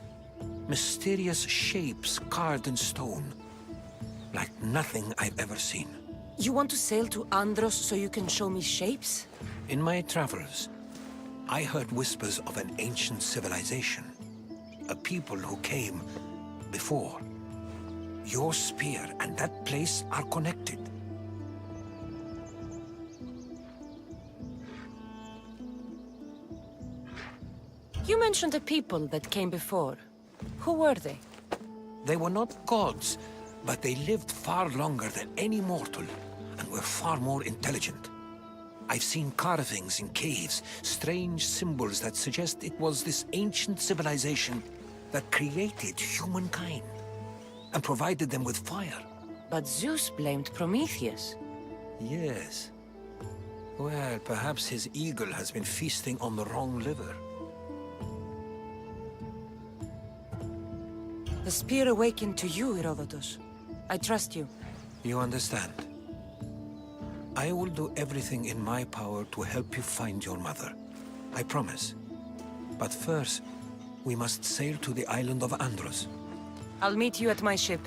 Mysterious shapes carved in stone. Like nothing I've ever seen. You want to sail to Andros so you can show me shapes? In my travels, I heard whispers of an ancient civilization. A people who came before. Your spear and that place are connected. You mentioned a people that came before. Who were they? They were not gods, but they lived far longer than any mortal, and were far more intelligent. I've seen carvings in caves, strange symbols that suggest it was this ancient civilization that created humankind, and provided them with fire. But Zeus blamed Prometheus. Yes. Well, perhaps his eagle has been feasting on the wrong liver. The spear awakened to you, Herodotus. I trust you. You understand. I will do everything in my power to help you find your mother. I promise. But first, we must sail to the island of Andros. I'll meet you at my ship.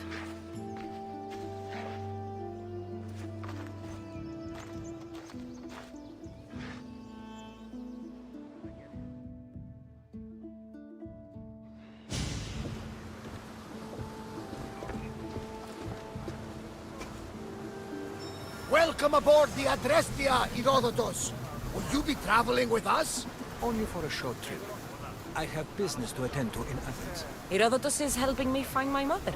Welcome aboard the Adrestia, Herodotus. Will you be traveling with us? Only for a short trip. I have business to attend to in Athens. Herodotus is helping me find my mother.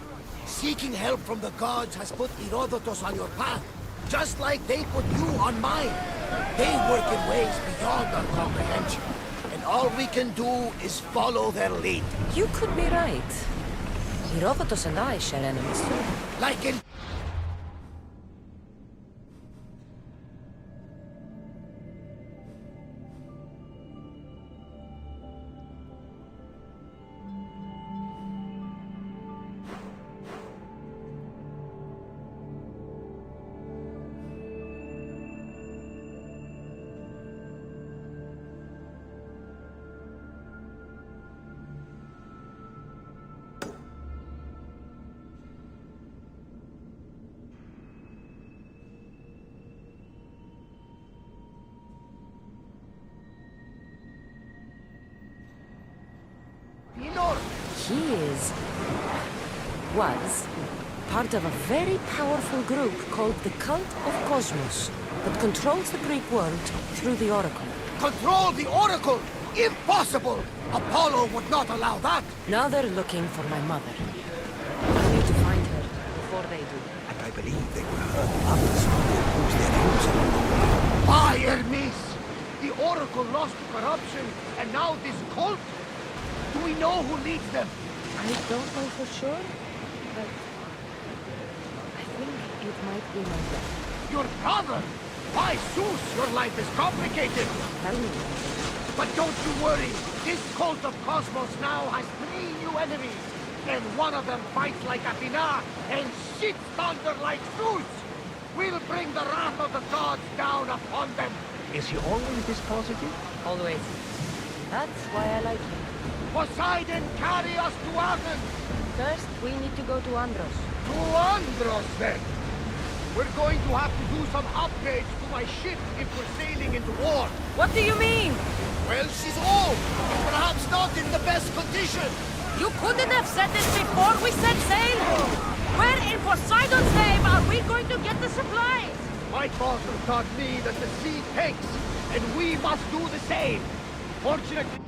Seeking help from the gods has put Herodotus on your path, just like they put you on mine. They work in ways beyond our comprehension, and all we can do is follow their lead. You could be right. Herodotus and I share enemies too. Like in... Was part of a very powerful group called the Cult of Cosmos that controls the Greek world through the Oracle. Control the Oracle? Impossible! Apollo would not allow that! Now they're looking for my mother. I need to find her before they do. And I believe they will hurt others who oppose their views along the way. By Hermes! The Oracle lost to corruption, and now this cult? Do we know who leads them? I don't know for sure, but I think it might be my brother. Your brother? By Zeus, your life is complicated! Tell me. But don't you worry, this cult of Cosmos now has 3 new enemies, and one of them fights like Athena and shits thunder like Zeus! We'll bring the wrath of the gods down upon them! Is he always this positive? Always. That's why I like him. Poseidon, carry us to Athens! First, we need to go to Andros. To Andros, then! We're going to have to do some upgrades to my ship if we're sailing into war. What do you mean? Well, she's old. Perhaps not in the best condition. You couldn't have said this before we set sail! Where in Poseidon's name are we going to get the supplies? My father taught me that the sea takes, and we must do the same. Fortunately...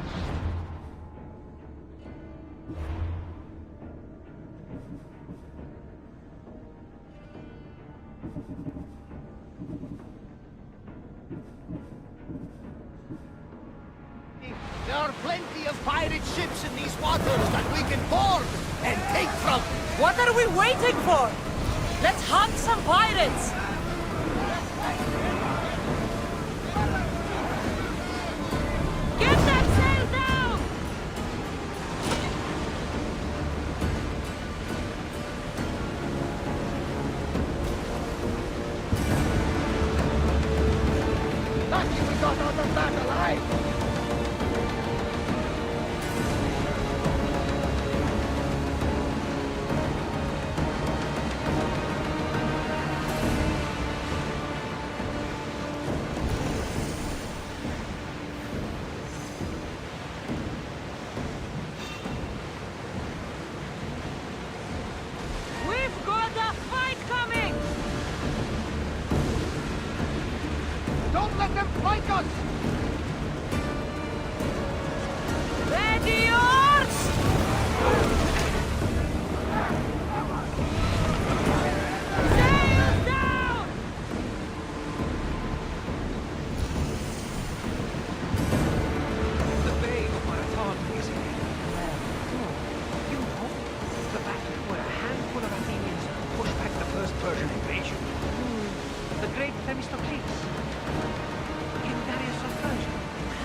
ships in these waters that we can board and take from. What are we waiting for? Let's hunt some pirates! Get that sail down! Lucky we got out of that alive! We've got a fight coming! Don't let them flank us! Ready yours! Sails down! The Bay of Marathon is here. You know, the battle where a handful of Athenians pushed back the first Persian invasion. The great Themistocles. King Darius of Persia.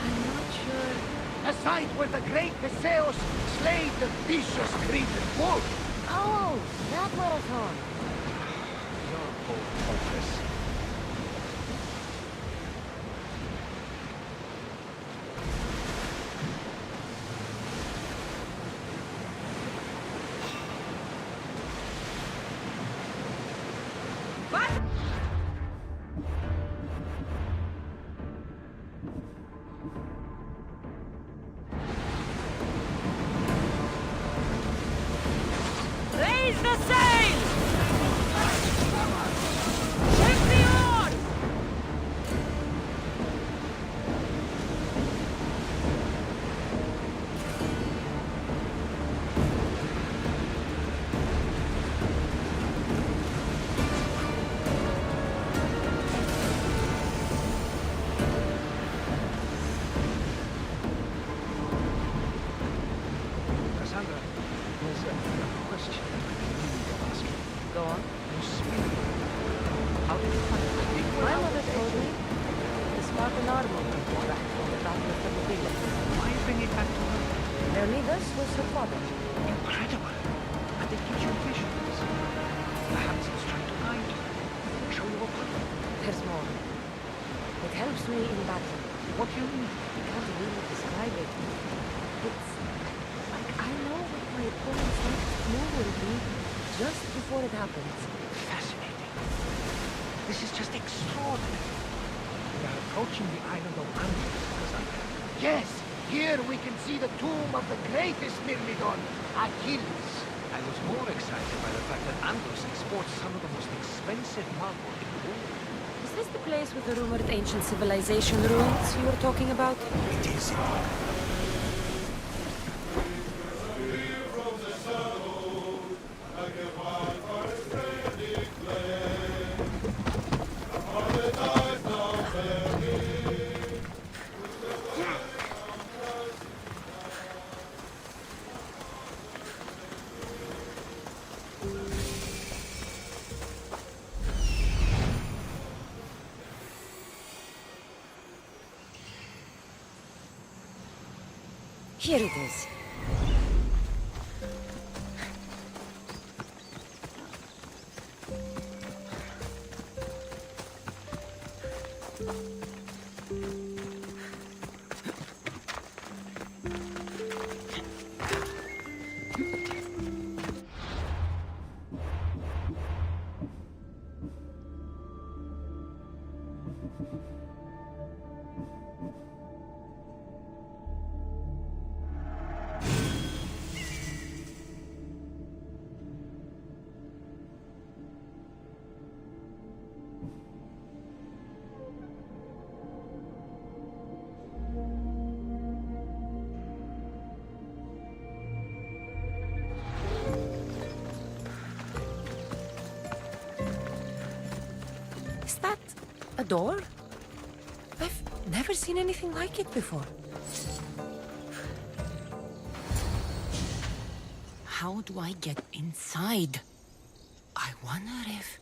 I'm not sure. A site where the great Theseus slayed the vicious Cretan bull. Oh, that marathon. You're both hopeless. Raise the sail! Check the oar! Cassandra, there's a question I need to ask you. Go on. You speak. How did you find it? My mother told me the Spartan armor was back from the battle of Thermopylae. Why bring it back to her? Leonidas was her father. Incredible. And it gives you visions. Perhaps it's trying to guide you. Show you a path. There's more. It helps me in battle. What do you mean? I can't really describe it. It's like I know what my opponent's next move will be just before it happens. Fascinating. This is just extraordinary. We are approaching the island of Andros, Cassandra. Yes, here we can see the tomb of the greatest Myrmidon, Achilles. I was more excited by the fact that Andros exports some of the most expensive marble in the world. Is this the place with the rumored ancient civilization ruins you were talking about? It is. Here it is. Is that a door? I've never seen anything like it before. how do I get inside? I wonder if...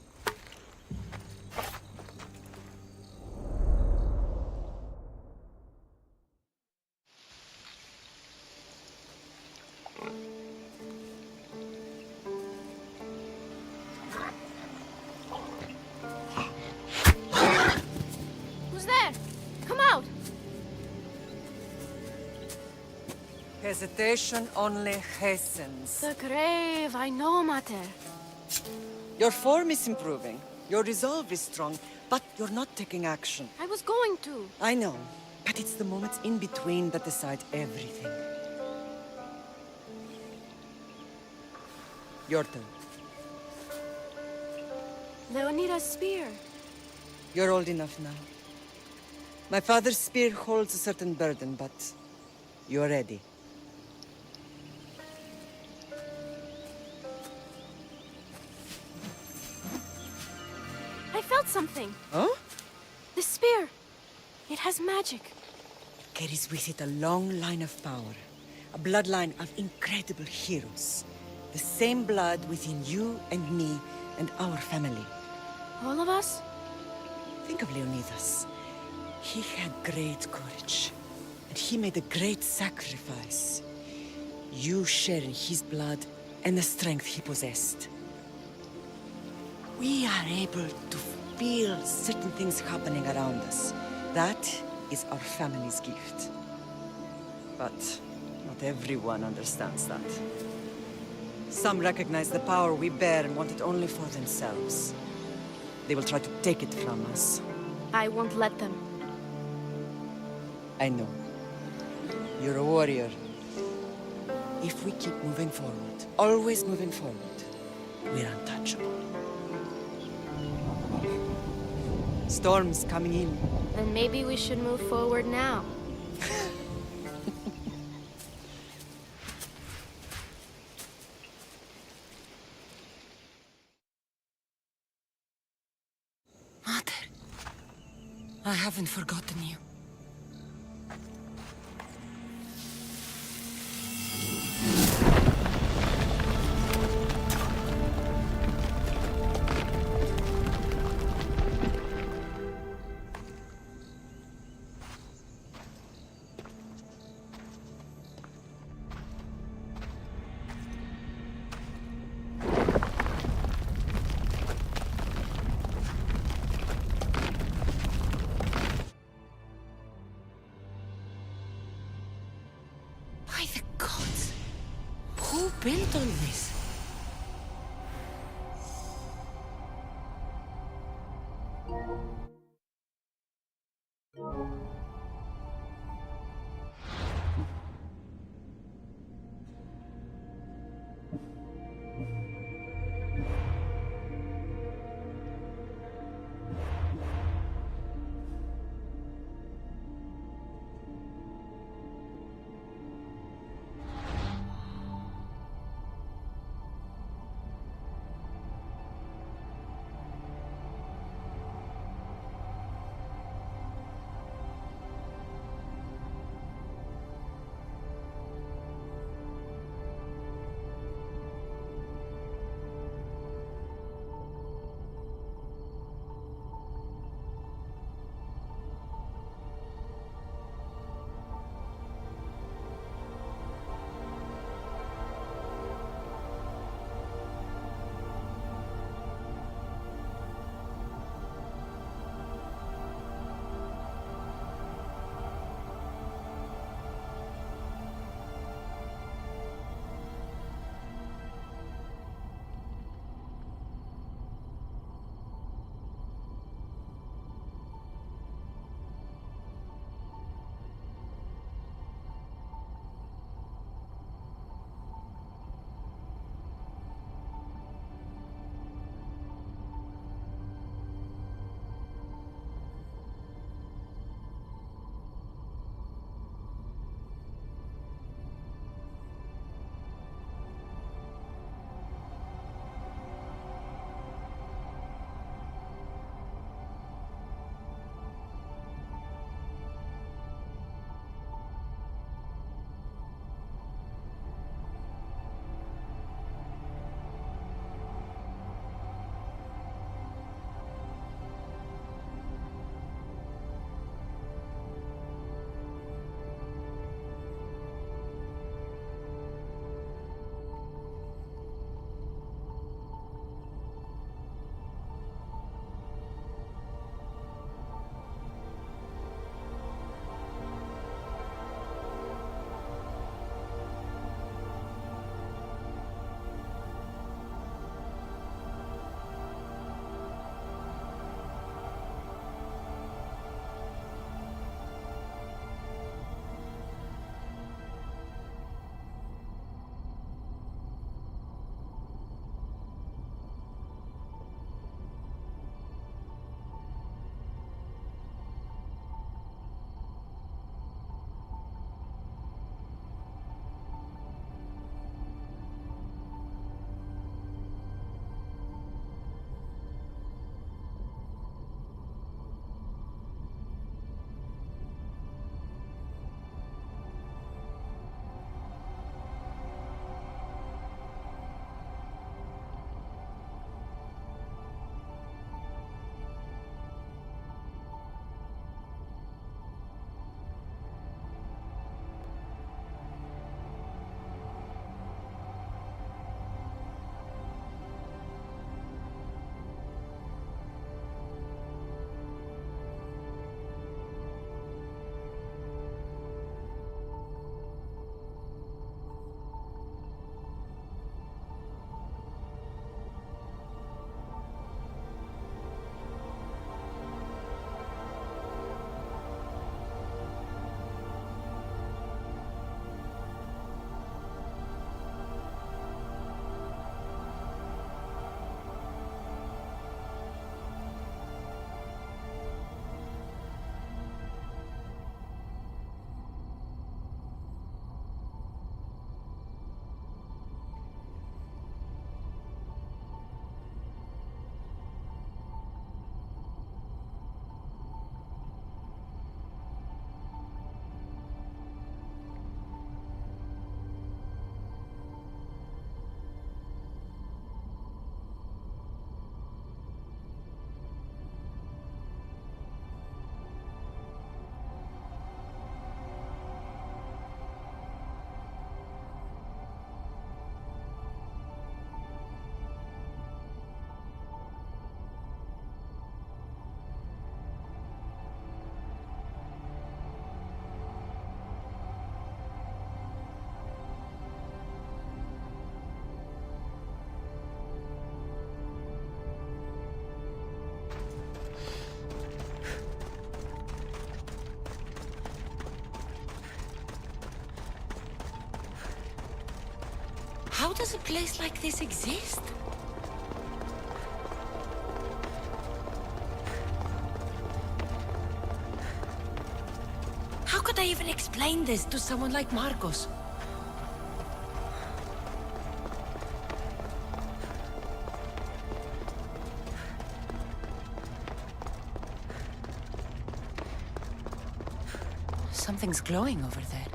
Who's there? Come out! Hesitation only hastens. The grave, I know, Mater. Your form is improving. Your resolve is strong, but you're not taking action. I was going to. I know, but it's the moments in between that decide everything. Your turn. Leonida's spear. You're old enough now. My father's spear holds a certain burden, but you're ready. I felt something. Huh? The spear. It has magic. Carries with it a long line of power. A bloodline of incredible heroes. The same blood within you and me and our family. All of us? Think of Leonidas. He had great courage. And he made a great sacrifice. You share in his blood and the strength he possessed. We are able to feel certain things happening around us. That is our family's gift. But not everyone understands that. Some recognize the power we bear and want it only for themselves. They will try to take it from us. I won't let them. I know. You're a warrior. If we keep moving forward, always moving forward, we're untouchable. Storm's coming in. Then maybe we should move forward now. Mother, I haven't forgotten you. By the gods! Who built all this? How does a place like this exist? How could I even explain this to someone like Marcos? Something's glowing over there.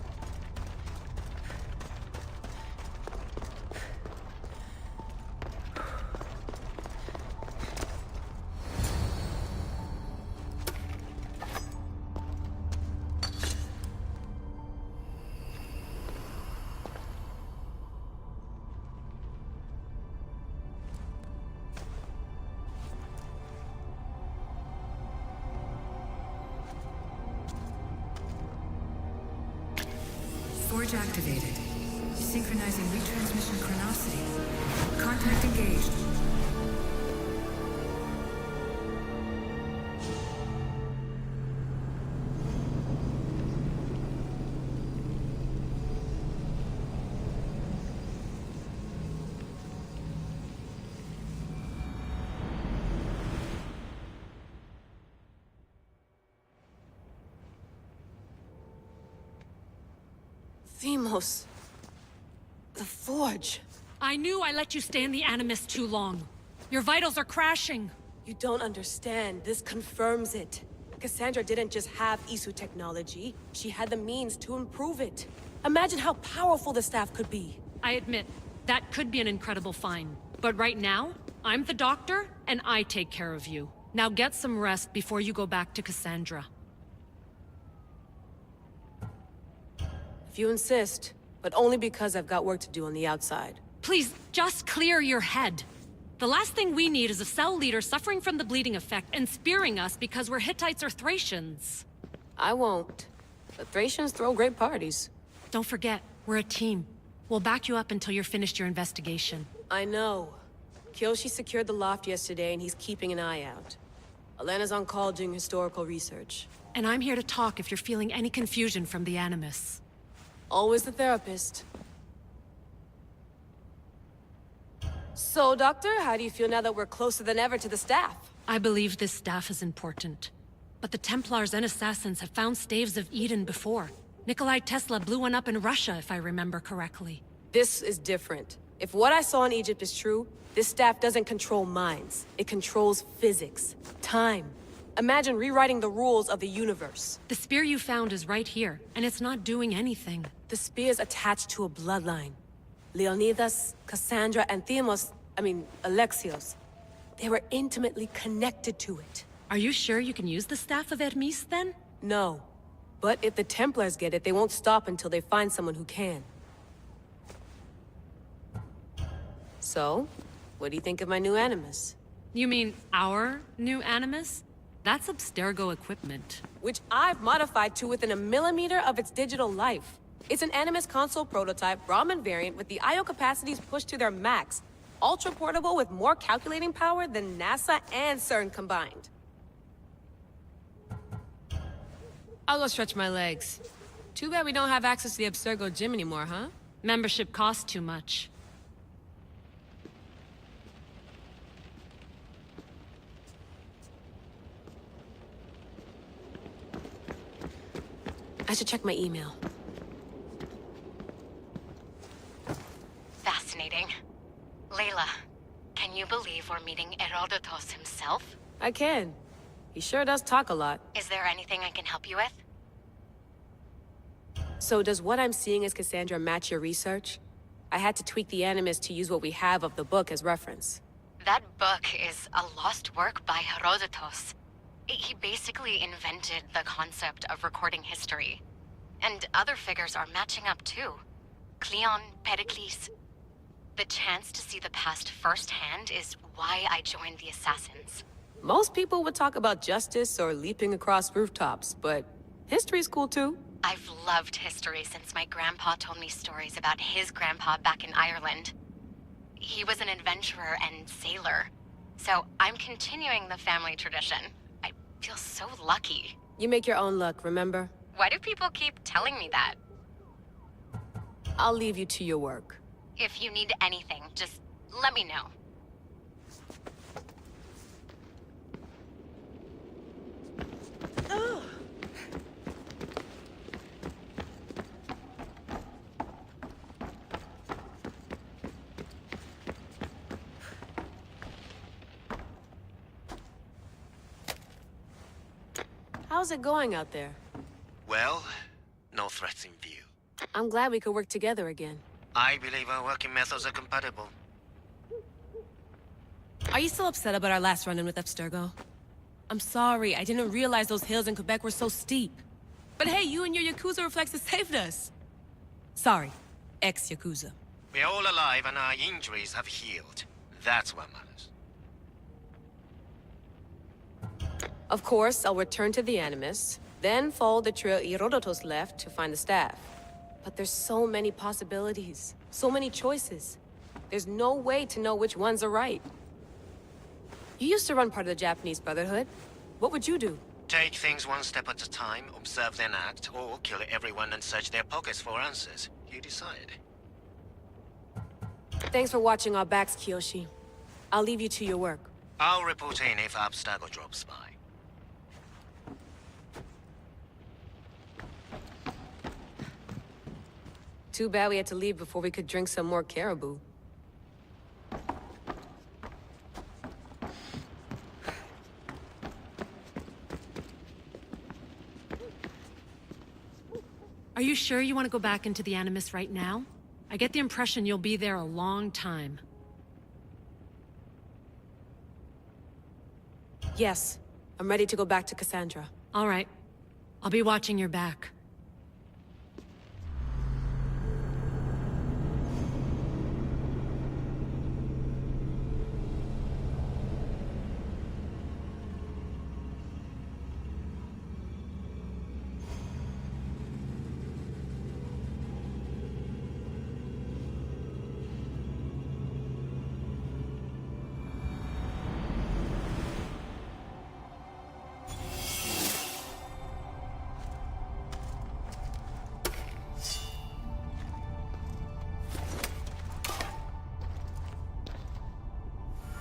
Forge activated. Synchronizing retransmission chronicity. Contact engaged. Themos. The Forge. I knew I let you stay in the Animus too long. Your vitals are crashing. You don't understand. This confirms it. Cassandra didn't just have Isu technology. She had the means to improve it. Imagine how powerful the staff could be. I admit, that could be an incredible find. But right now, I'm the doctor, and I take care of you. Now get some rest before you go back to Cassandra. If you insist, but only because I've got work to do on the outside. Please, just clear your head. The last thing we need is a cell leader suffering from the bleeding effect and spearing us because we're Hittites or Thracians. I won't. The Thracians throw great parties. Don't forget, we're a team. We'll back you up until you're finished your investigation. I know. Kyoshi secured the loft yesterday and he's keeping an eye out. Elena's on call doing historical research. And I'm here to talk if you're feeling any confusion from the Animus. Always the therapist. So, Doctor, how do you feel now that we're closer than ever to the staff? I believe this staff is important. But the Templars and Assassins have found staves of Eden before. Nikolai Tesla blew one up in Russia, if I remember correctly. This is different. If what I saw in Egypt is true, this staff doesn't control minds. It controls physics, time. Imagine rewriting the rules of the universe. The spear you found is right here, and it's not doing anything. The spear's attached to a bloodline. Leonidas, Cassandra, and Alexios. They were intimately connected to it. Are you sure you can use the Staff of Hermes, then? No. But if the Templars get it, they won't stop until they find someone who can. So, what do you think of my new Animus? You mean our new Animus? That's Abstergo equipment. Which I've modified to within a millimeter of its digital life. It's an Animus console prototype Brahmin variant with the I/O capacities pushed to their max. Ultra portable with more calculating power than NASA and CERN combined. I'll go stretch my legs. Too bad we don't have access to the Abstergo gym anymore, huh? Membership costs too much. I should check my email. Fascinating. Layla, can you believe we're meeting Herodotus himself? I can. He sure does talk a lot. Is there anything I can help you with? So does what I'm seeing as Cassandra match your research? I had to tweak the Animus to use what we have of the book as reference. That book is a lost work by Herodotus. He basically invented the concept of recording history. And other figures are matching up too. Cleon, Pericles. The chance to see the past firsthand is why I joined the Assassins. Most people would talk about justice or leaping across rooftops, but history's cool too. I've loved history since my grandpa told me stories about his grandpa back in Ireland. He was an adventurer and sailor. So I'm continuing the family tradition. I feel so lucky. You make your own luck, remember? Why do people keep telling me that? I'll leave you to your work. If you need anything, just let me know. How's it going out there? Well, no threats in view. I'm glad we could work together again. I believe our working methods are compatible. Are you still upset about our last run-in with Abstergo? I'm sorry, I didn't realize those hills in Quebec were so steep. But hey, you and your Yakuza reflexes saved us. Sorry, ex-Yakuza. We're all alive and our injuries have healed. That's what matters. Of course, I'll return to the Animus, then follow the trail Herodotus left to find the staff. But there's so many possibilities, so many choices. There's no way to know which ones are right. You used to run part of the Japanese Brotherhood. What would you do? Take things one step at a time, observe then act, or kill everyone and search their pockets for answers. You decide. Thanks for watching our backs, Kiyoshi. I'll leave you to your work. I'll report in if Abstergo drops by. Too bad we had to leave before we could drink some more caribou. Are you sure you want to go back into the Animus right now? I get the impression you'll be there a long time. Yes, I'm ready to go back to Cassandra. All right. I'll be watching your back.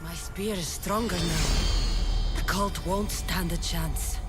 My spear is stronger now. The cult won't stand a chance.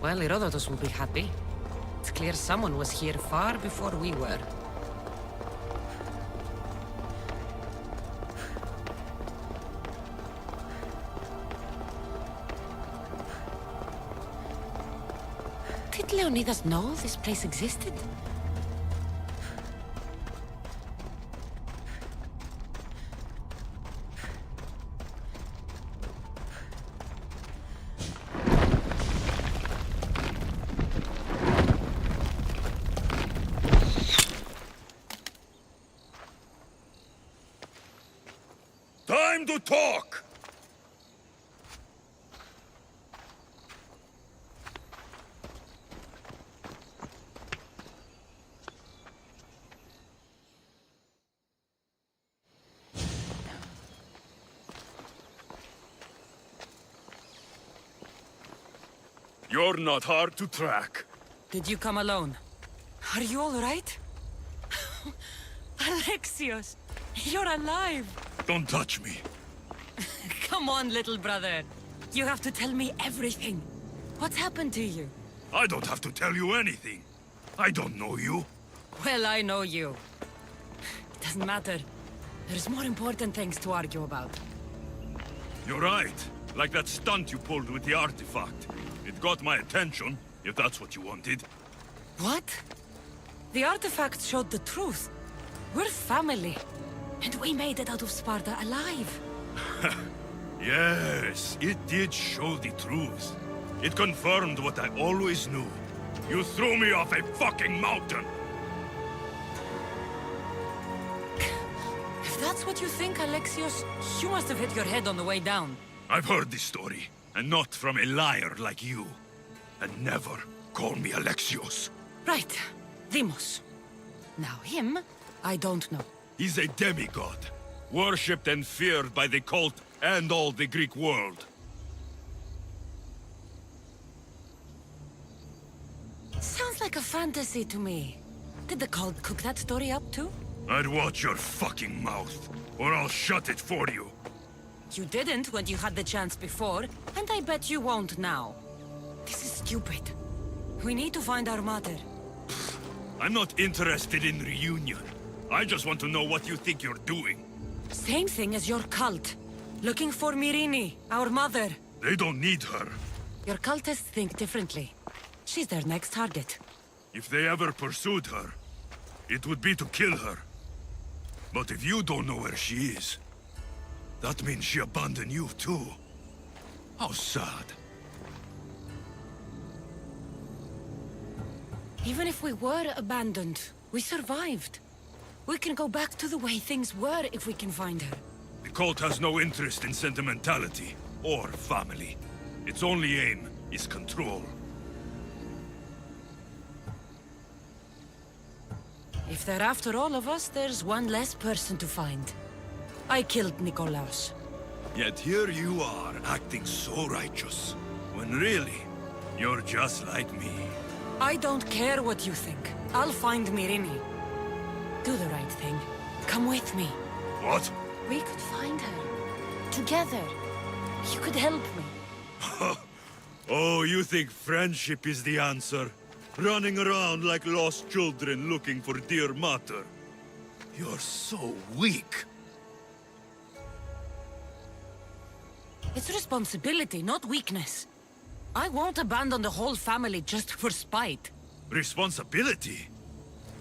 Well, Herodotus will be happy. It's clear someone was here far before we were. Did Leonidas know this place existed? Time to talk! You're not hard to track. Did you come alone? Are you all right? Alexios, you're alive! Don't touch me. Come on, little brother. You have to tell me everything. What's happened to you? I don't have to tell you anything. I don't know you. Well, I know you. It doesn't matter. There's more important things to argue about. You're right. Like that stunt you pulled with the artifact. It got my attention, if that's what you wanted. What? The artifact showed the truth. We're family. And we made it out of Sparta alive. Yes, it did show the truth. It confirmed what I always knew. You threw me off a fucking mountain! you think, Alexios? You must have hit your head on the way down. I've heard this story, and not from a liar like you. And never call me Alexios. Right. Demos. Now him, I don't know. He's a demigod, worshipped and feared by the cult and all the Greek world. Sounds like a fantasy to me. Did the cult cook that story up too? I'd watch your fucking mouth, or I'll shut it for you. You didn't when you had the chance before, and I bet you won't now. This is stupid. We need to find our mother. I'm not interested in reunion. I just want to know what you think you're doing. Same thing as your cult. Looking for Myrrine, our mother. They don't need her. Your cultists think differently. She's their next target. If they ever pursued her, it would be to kill her. But if you don't know where she is, that means she abandoned you too. How sad. Even if we were abandoned, we survived. We can go back to the way things were if we can find her. The cult has no interest in sentimentality or family. Its only aim is control. If they're after all of us, there's one less person to find. I killed Nikolaos. Yet here you are, acting so righteous, when really, you're just like me. I don't care what you think. I'll find Myrrine. Do the right thing. Come with me. What? We could find her. Together. You could help me. Oh, you think friendship is the answer? Running around like lost children looking for dear mater. You're so weak. It's responsibility, not weakness. I won't abandon the whole family just for spite. Responsibility?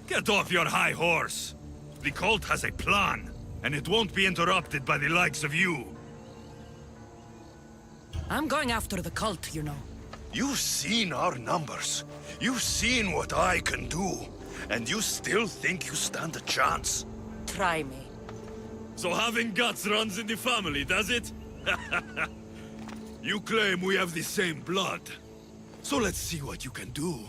Get off your high horse. The cult has a plan, and it won't be interrupted by the likes of you. I'm going after the cult, you know. You've seen our numbers. You've seen what I can do. And you still think you stand a chance? Try me. So having guts runs in the family, does it? You claim we have the same blood. So let's see what you can do.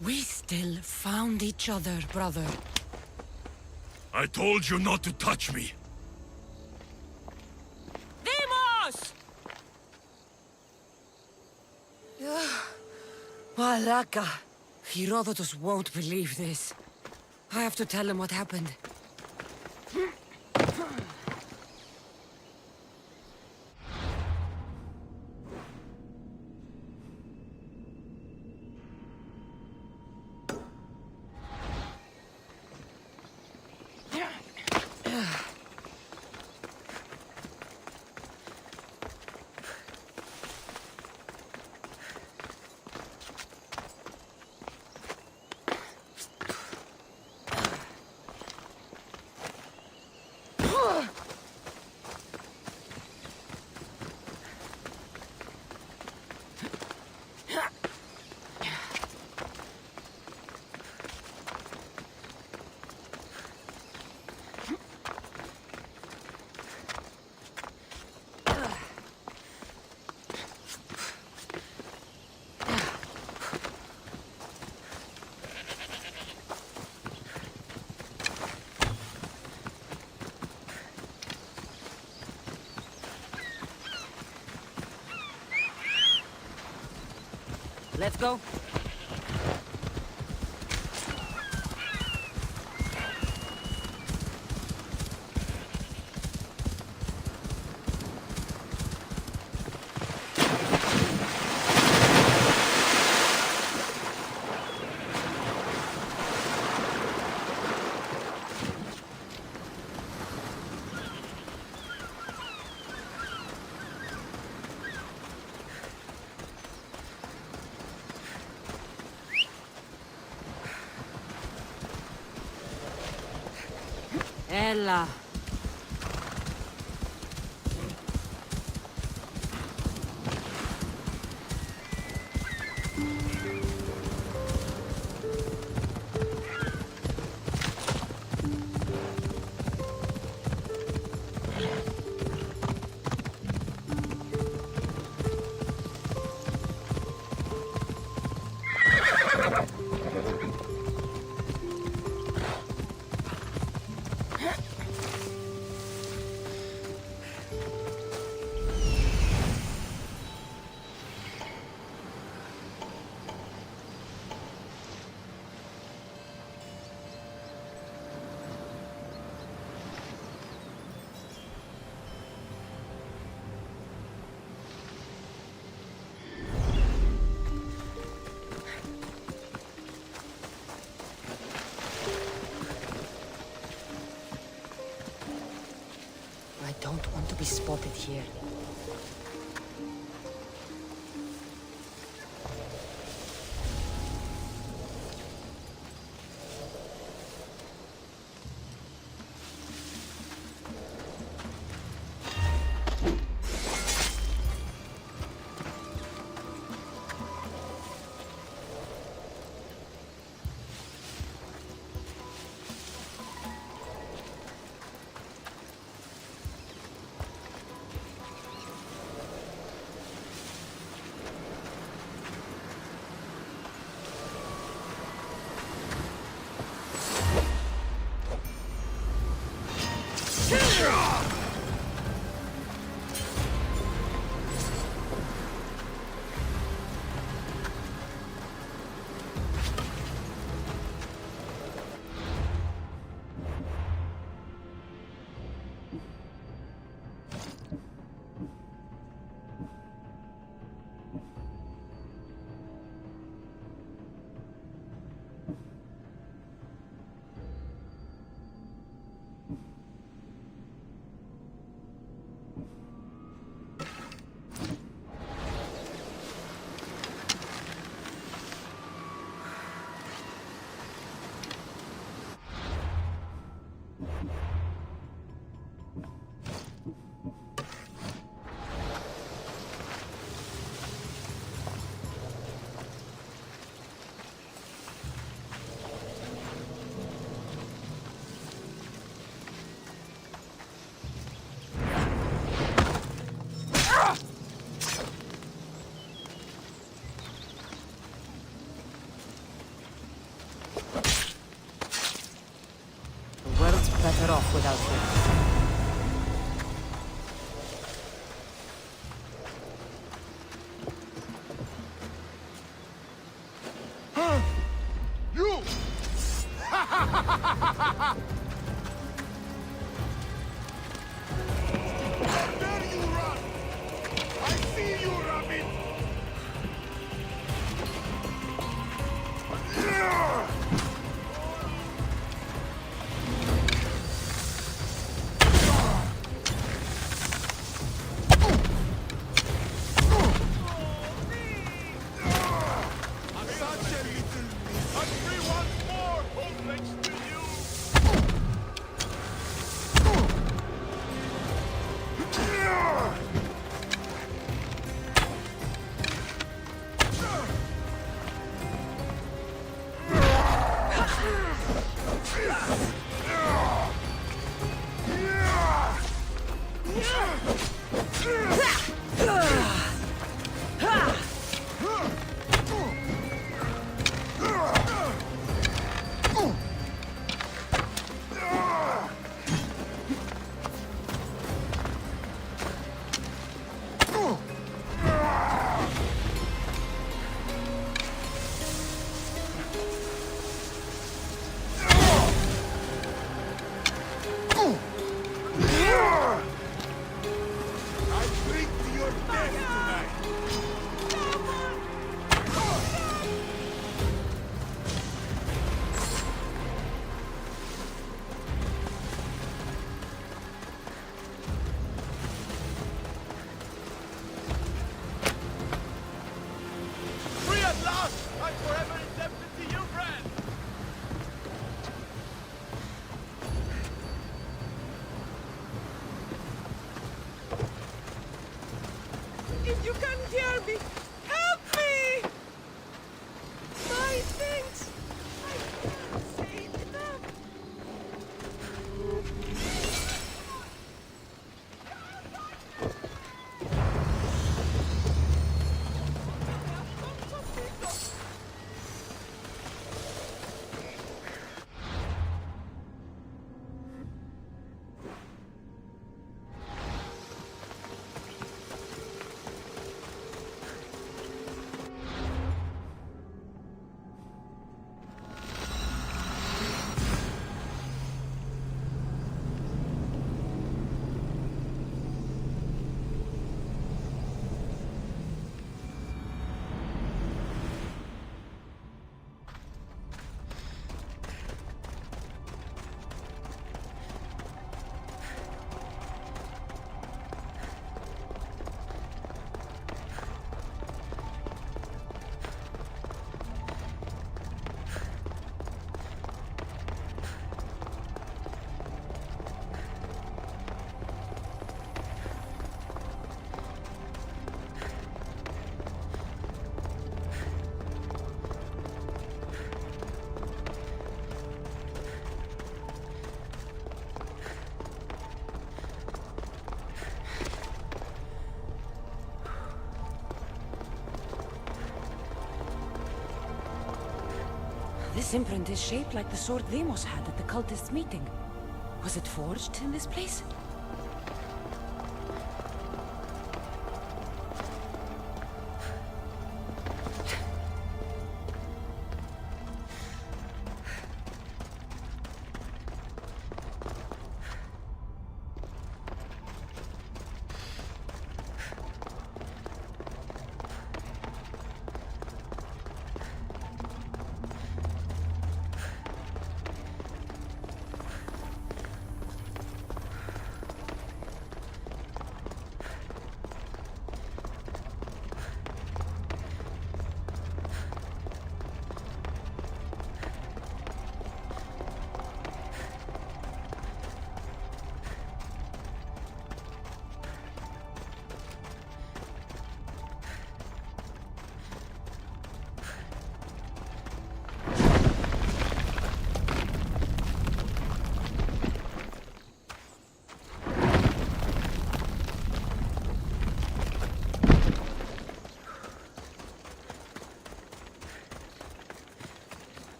We still found each other, brother. I told you not to touch me. Demos! Malaka. Herodotus won't believe this. I have to tell him what happened. Let's go. Ella. I don't want to be spotted here. Better off without you. You! There you run! I see you, rabbit! This imprint is shaped like the sword Demos had at the cultists' meeting. Was it forged in this place?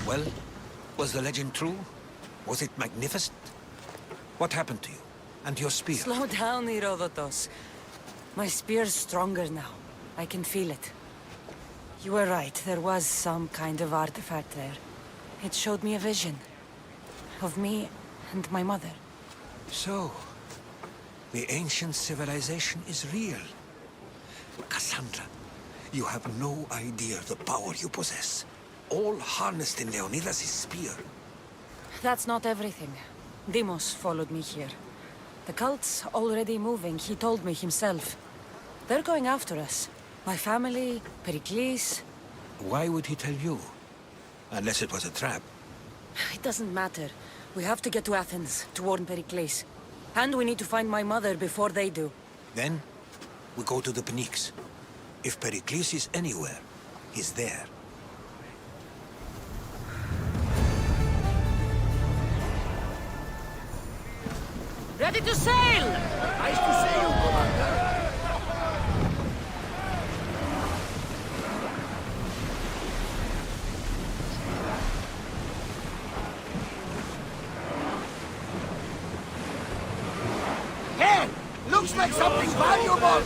Well, was the legend true? Was it magnificent? What happened to you? And your spear? Slow down, Herodotus. My spear's stronger now. I can feel it. You were right, there was some kind of artifact there. It showed me a vision. Of me and my mother. So, the ancient civilization is real. Cassandra, you have no idea the power you possess. All harnessed in Leonidas' spear. That's not everything. Demos followed me here. The cult's already moving, he told me himself. They're going after us. My family, Pericles. Why would he tell you? Unless it was a trap. It doesn't matter. We have to get to Athens, to warn Pericles. And we need to find my mother before they do. Then, we go to the Pnyx. If Pericles is anywhere, he's there. Ready to sail! Nice to see you, Commander. Hey! Looks like something valuable!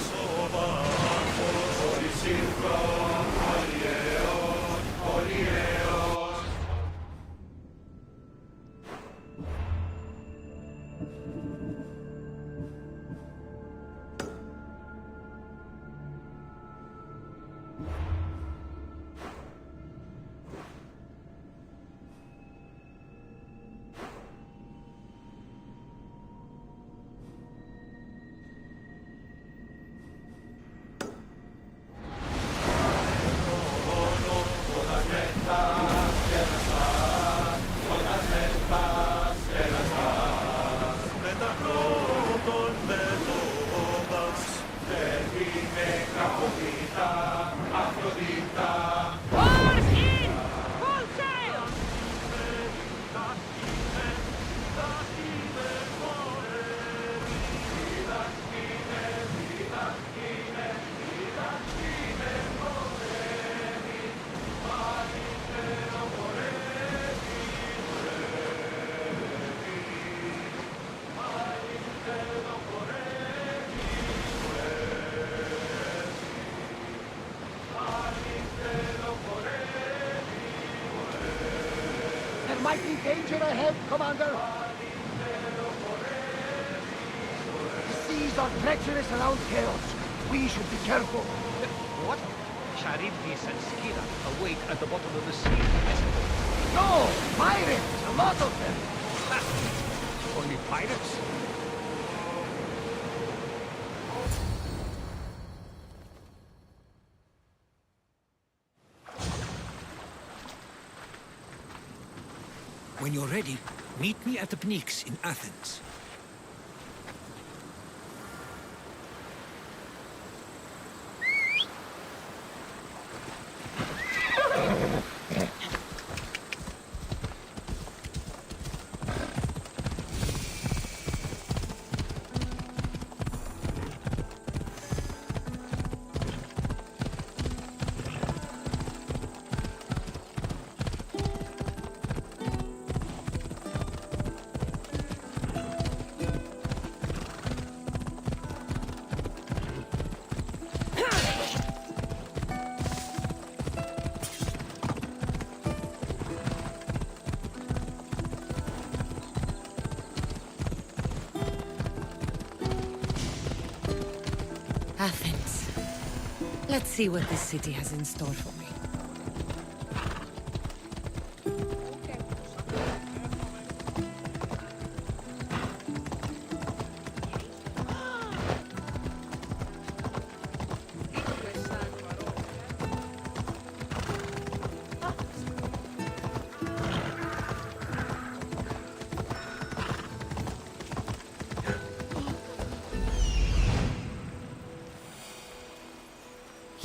Might be danger ahead, Commander. The seas are treacherous around Chaos. We should be careful. What? Charybdis and Scylla await at the bottom of the sea, isn't it? No! Pirates! A lot of them! Only pirates? When you're ready, meet me at the Pnyx in Athens. Athens. Let's see what this city has in store for me.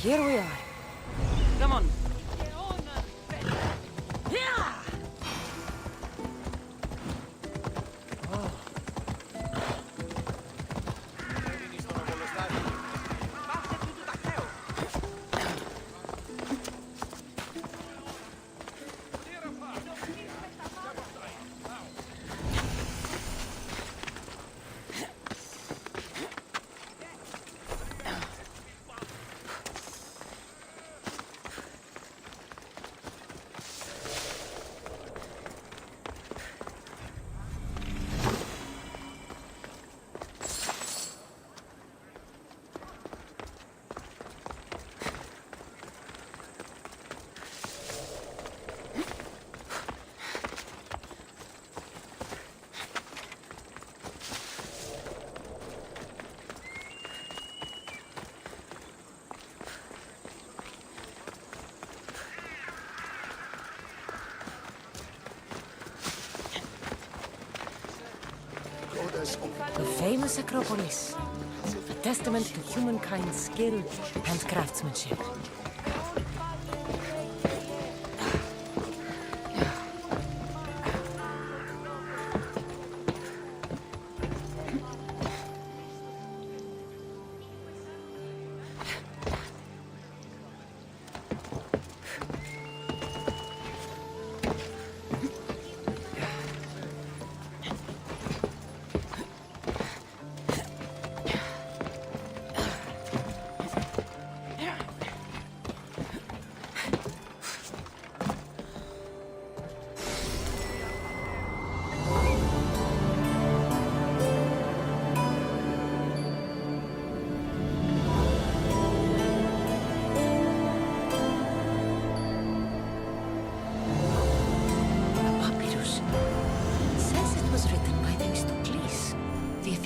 Here we are. Come on. The famous Acropolis. A testament to humankind's skill and craftsmanship.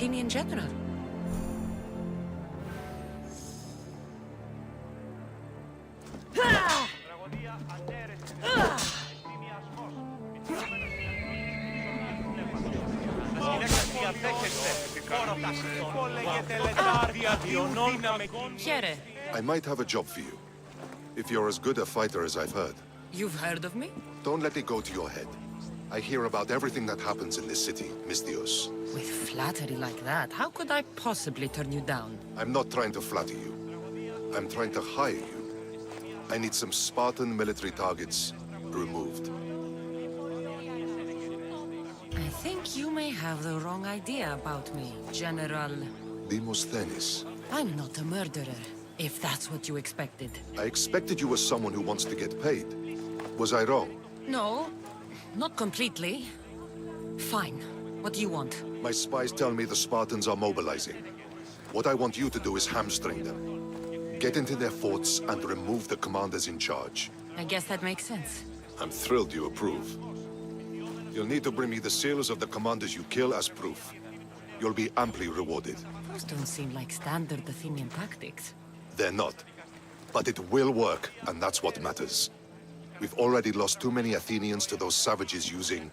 In general. I might have a job for you. If you're as good a fighter as I've heard. You've heard of me? Don't let it go to your head. I hear about everything that happens in this city, Misthios. With flattery like that, how could I possibly turn you down? I'm not trying to flatter you. I'm trying to hire you. I need some Spartan military targets removed. I think you may have the wrong idea about me, General. Demosthenes. I'm not a murderer, if that's what you expected. I expected you were someone who wants to get paid. Was I wrong? No, not completely. Fine. What do you want? My spies tell me the Spartans are mobilizing. What I want you to do is hamstring them. Get into their forts and remove the commanders in charge. I guess that makes sense. I'm thrilled you approve. You'll need to bring me the seals of the commanders you kill as proof. You'll be amply rewarded. Those don't seem like standard Athenian tactics. They're not. But it will work, and that's what matters. We've already lost too many Athenians to those savages using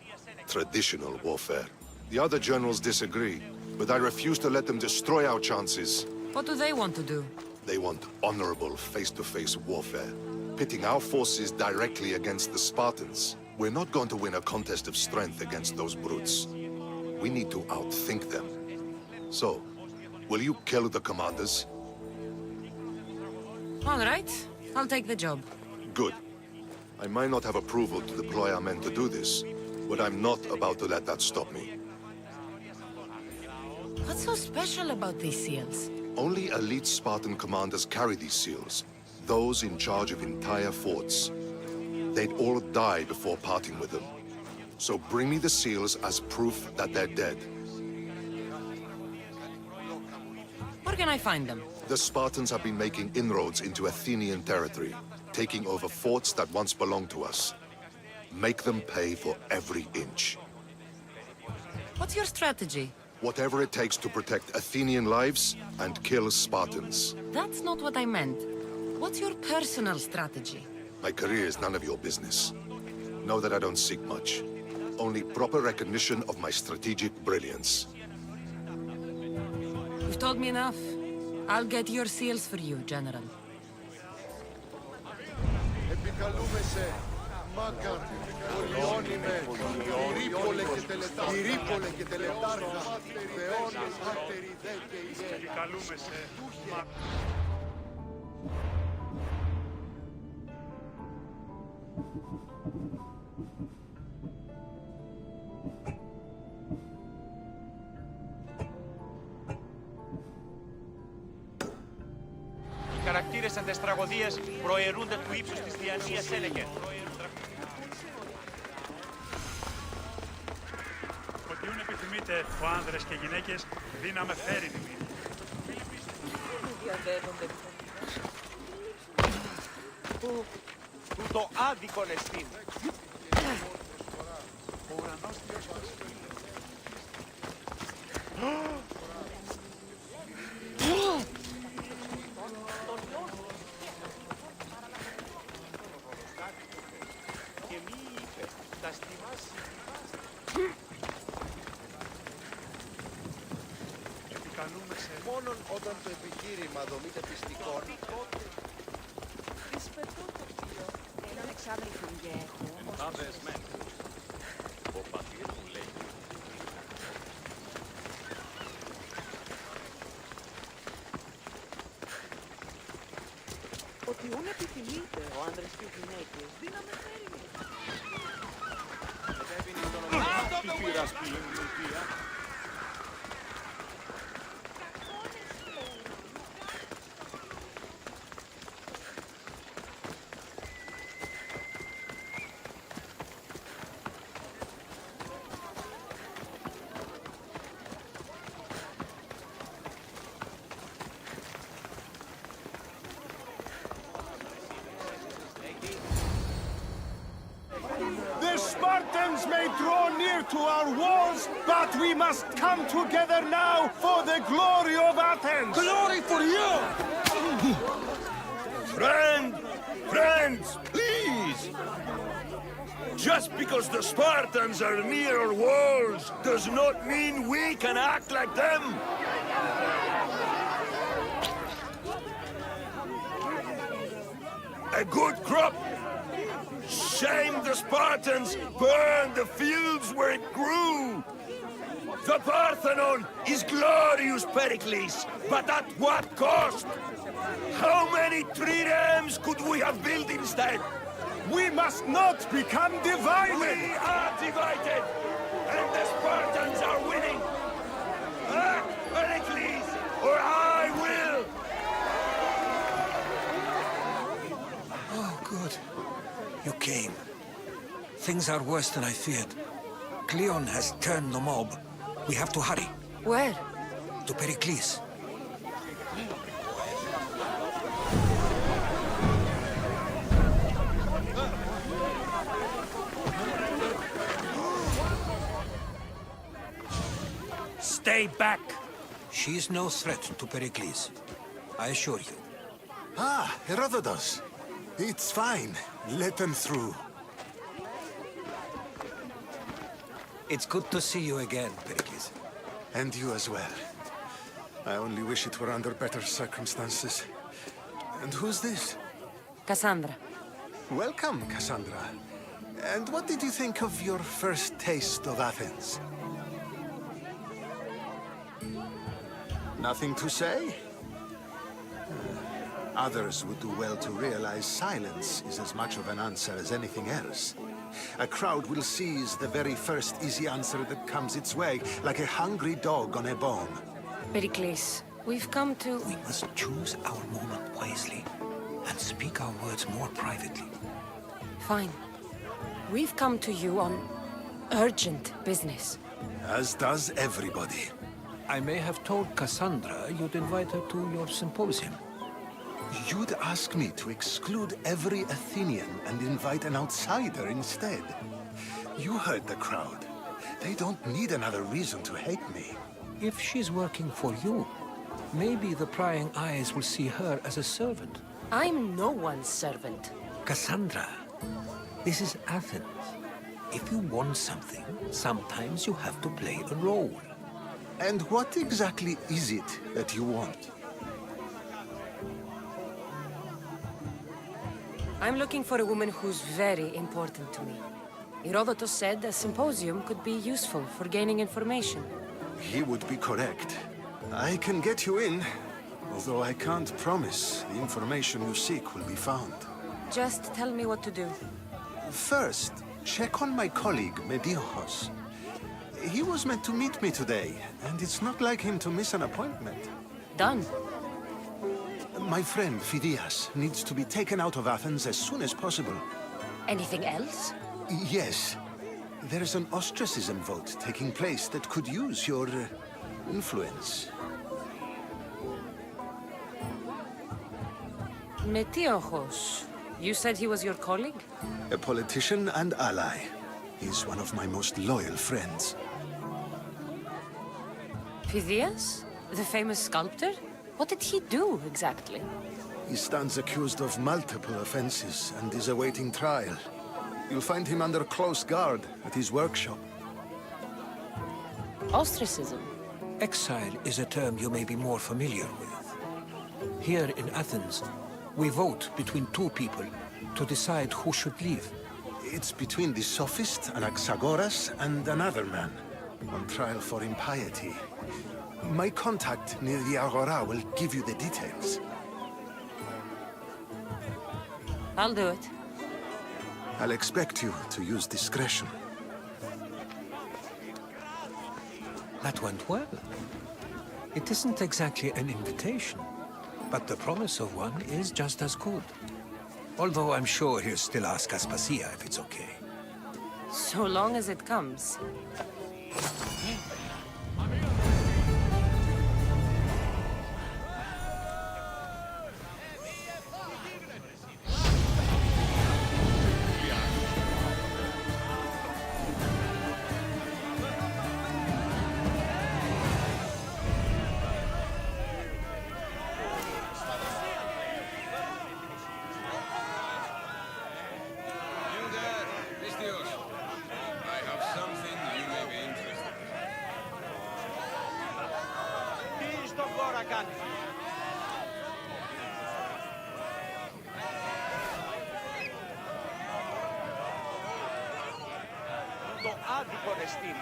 traditional warfare. The other generals disagree, but I refuse to let them destroy our chances. What do they want to do? They want honorable face-to-face warfare, pitting our forces directly against the Spartans. We're not going to win a contest of strength against those brutes. We need to outthink them. So, will you kill the commanders? All right, I'll take the job. Good. I might not have approval to deploy our men to do this, but I'm not about to let that stop me. What's so special about these seals? Only elite Spartan commanders carry these seals, those in charge of entire forts. They'd all die before parting with them. So bring me the seals as proof that they're dead. Where can I find them? The Spartans have been making inroads into Athenian territory, taking over forts that once belonged to us. Make them pay for every inch. What's your strategy? Whatever it takes to protect Athenian lives and kill Spartans. That's not what I meant. What's your personal strategy? My career is none of your business. Know that I don't seek much. Only proper recognition of my strategic brilliance. You've told me enough. I'll get your seals for you, General. Επικαλούμεσαι, Μάκαρ, Πολιόνιμε, Ηρύπολε και τελετάρχα, Θεόνες, Αρτεριδέ και Ιέ. Επικαλούμεσαι, Οι χαρακτήρες εν τες τραγωδίες προαιρούνται του ύψους της διανοίας έλεγε. Ότι ούν επιθυμείτε ο άνδρες και γυναίκες, δύναμε φέρει τιμή. Που το άδικον εστίν. Ο ουρανός Θεός μας. Και μη είπε, τα στιμάσει. Επικαλούμεσαι. Μόνον όταν το επιχείρημα δομείται πιστικών. Έναν εξάδελφο για έχω. Άδες μεν. Ο πατήρ μου λέει. Ότι ούν επιθυμείτε ο άνδρας και οι γυναίκες, δύναμε φέρει. Τι πήρας πλήν, Λουκία. The Spartans may draw near to our walls, but we must come together now for the glory of Athens! Glory for you! Friends, please! Just because the Spartans are near our walls does not mean we can act like them! A good crop! Shame the Spartans burned the fields where it grew! The Parthenon is glorious, Pericles, but at what cost? How many triremes could we have built instead? We must not become divided! We are divided, and the Spartans are winning! Act, Pericles, or I will! Oh, good. You came. Things are worse than I feared. Cleon has turned the mob. We have to hurry. Where? To Pericles. Stay back! She's no threat to Pericles. I assure you. Ah, Herodotus. It's fine. Let them through. It's good to see you again, Pericles. And you as well. I only wish it were under better circumstances. And who's this? Cassandra. Welcome, Cassandra. And what did you think of your first taste of Athens? Nothing to say? Others would do well to realize silence is as much of an answer as anything else. A crowd will seize the very first easy answer that comes its way, like a hungry dog on a bone. Pericles, we've come to... We must choose our moment wisely, and speak our words more privately. Fine. We've come to you on urgent business. As does everybody. I may have told Cassandra you'd invite her to your symposium. You'd ask me to exclude every Athenian and invite an outsider instead. You heard the crowd. They don't need another reason to hate me. If she's working for you, maybe the prying eyes will see her as a servant. I'm no one's servant. Cassandra, this is Athens. If you want something, sometimes you have to play a role. And what exactly is it that you want? I'm looking for a woman who's very important to me. Herodotus said a symposium could be useful for gaining information. He would be correct. I can get you in, although I can't promise the information you seek will be found. Just tell me what to do. First, check on my colleague, Mediochos. He was meant to meet me today, and it's not like him to miss an appointment. Done. My friend, Phidias, needs to be taken out of Athens as soon as possible. Anything else? Yes. There's an ostracism vote taking place that could use your influence. Metiochos. You said he was your colleague? A politician and ally. He's one of my most loyal friends. Phidias? The famous sculptor? What did he do, exactly? He stands accused of multiple offenses and is awaiting trial. You'll find him under close guard at his workshop. Ostracism? Exile is a term you may be more familiar with. Here in Athens, we vote between two people to decide who should leave. It's between the sophist Anaxagoras and another man, on trial for impiety. My contact near the Agora will give you the details. I'll do it. I'll expect you to use discretion. That went well. It isn't exactly an invitation, but the promise of one is just as good. Although I'm sure he'll still ask Aspasia if it's okay. So long as it comes. Το άδικο εστίν.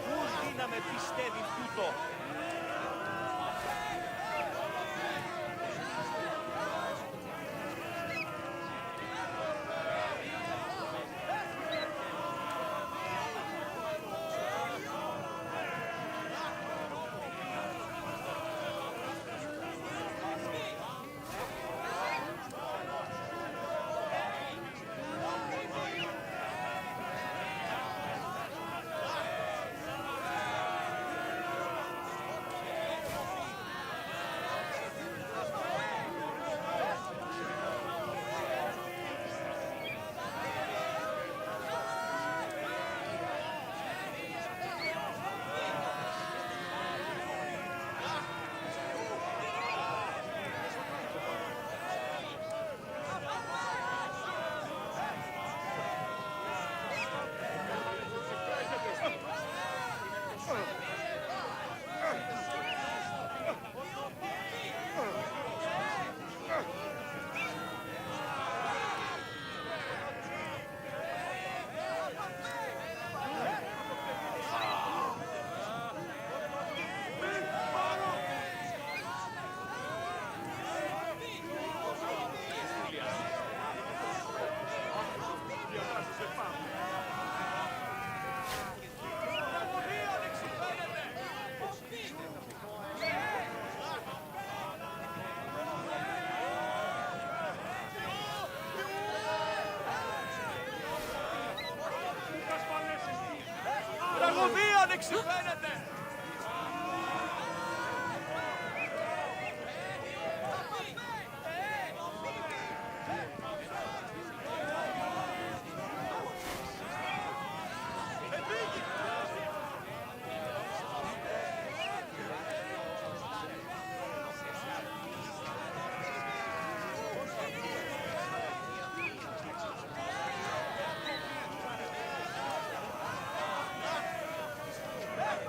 Πούς δύναμε πιστεύει τούτο. τραγωδία ανεξιφαίνεται!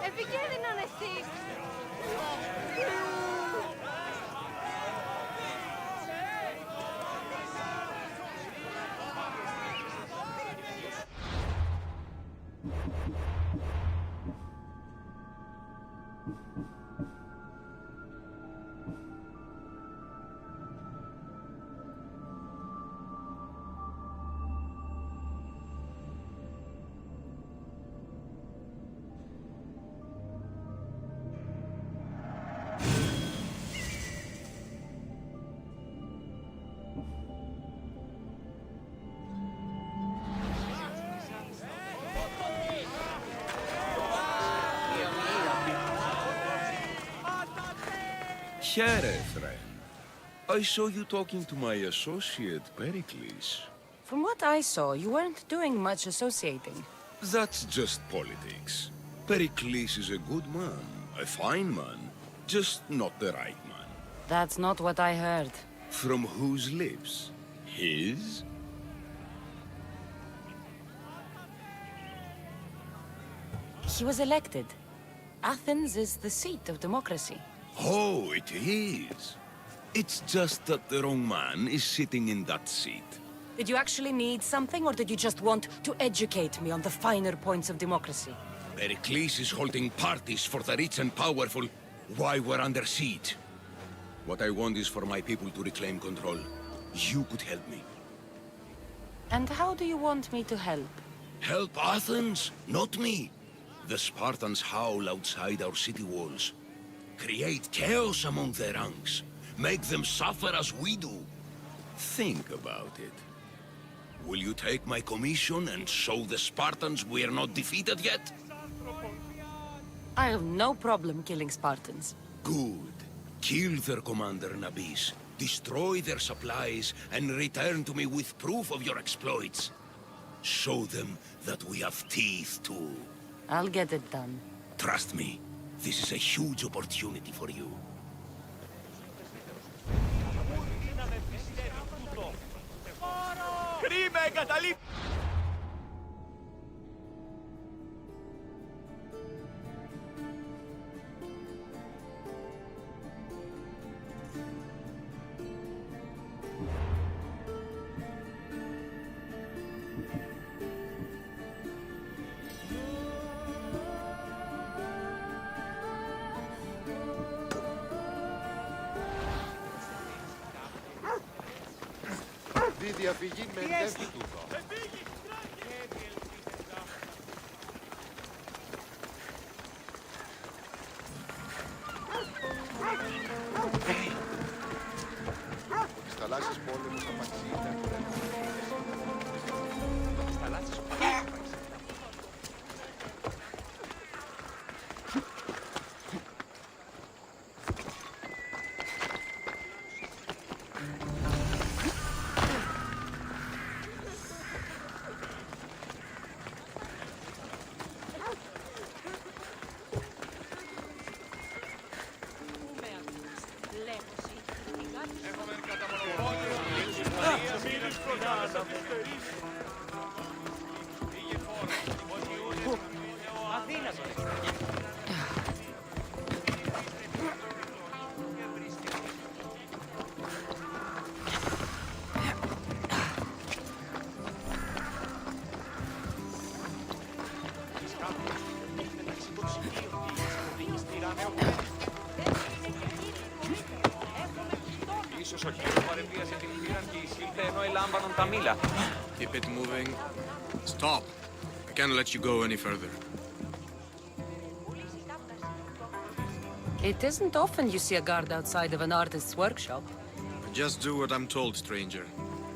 Επικίνδυνον εσείς! Here, friend. I saw you talking to my associate, Pericles. From what I saw, you weren't doing much associating. That's just politics. Pericles is a good man, a fine man, just not the right man. That's not what I heard. From whose lips? His? He was elected. Athens is the seat of democracy. Oh, it is. It's just that the wrong man is sitting in that seat. Did you actually need something, or did you just want to educate me on the finer points of democracy? Pericles is holding parties for the rich and powerful while we're under siege. What I want is for my people to reclaim control. You could help me. And how do you want me to help? Help Athens, not me. The Spartans howl outside our city walls. Create chaos among their ranks. Make them suffer as we do. Think about it. Will you take my commission and show the Spartans we are not defeated yet? I have no problem killing Spartans. Good. Kill their commander Nabis, destroy their supplies, and return to me with proof of your exploits. Show them that we have teeth too. I'll get it done. Trust me, this is a huge opportunity for you. Κρίμα εγκαταλείπει! Τη διαφυγή με εντεύχει τούτο. Τις θαλάσσιες πόλεμος απαξί ήταν. Τις θαλάσσιες πόλεμος απαξί. Ίσως ο Χίρος παρεμβίασε την πύραν και εισήλθε ενώ ελάμβανον τα μήλα. Keep it moving. Stop! I can't let you go any further. It isn't often you see a guard outside of an artist's workshop. Just do what I'm told, stranger.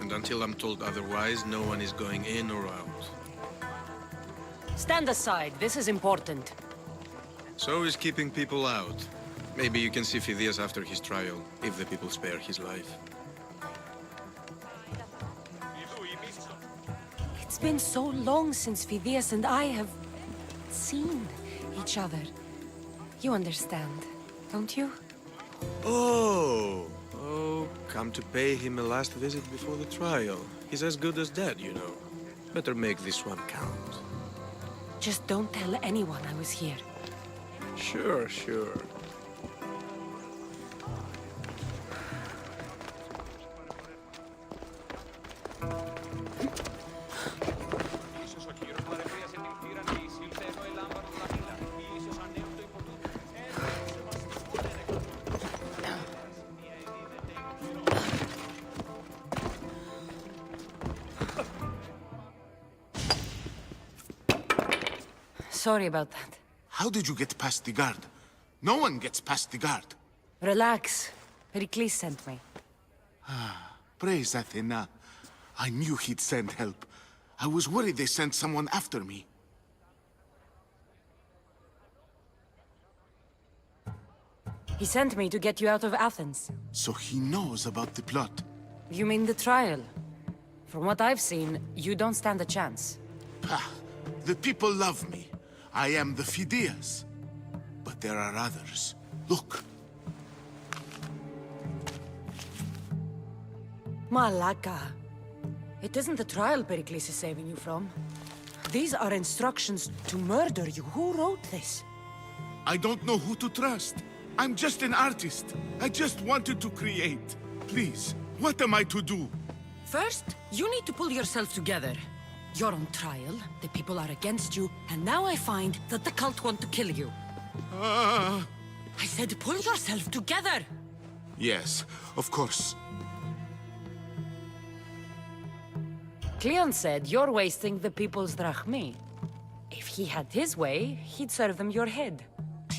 And until I'm told otherwise, no one is going in or out. Stand aside. This is important. So is keeping people out. Maybe you can see Phidias after his trial, if the people spare his life. It's been so long since Phidias and I have seen each other. You understand, don't you? Oh, come to pay him a last visit before the trial. He's as good as dead, you know. Better make this one count. Just don't tell anyone I was here. Sure, sure. Sorry about that. How did you get past the guard? No one gets past the guard. Relax. Pericles sent me. Praise Athena. I knew he'd send help. I was worried they sent someone after me. He sent me to get you out of Athens. So he knows about the plot. You mean the trial? From what I've seen, you don't stand a chance. Pah, the people love me. I am the Phidias. But there are others. Look. Malaka. It isn't the trial Pericles is saving you from. These are instructions to murder you. Who wrote this? I don't know who to trust. I'm just an artist. I just wanted to create. Please, what am I to do? First, you need to pull yourself together. You're on trial, the people are against you, and now I find that the cult want to kill you. I said pull yourself together! Yes, of course. Cleon said you're wasting the people's drachmi. If he had his way, he'd serve them your head.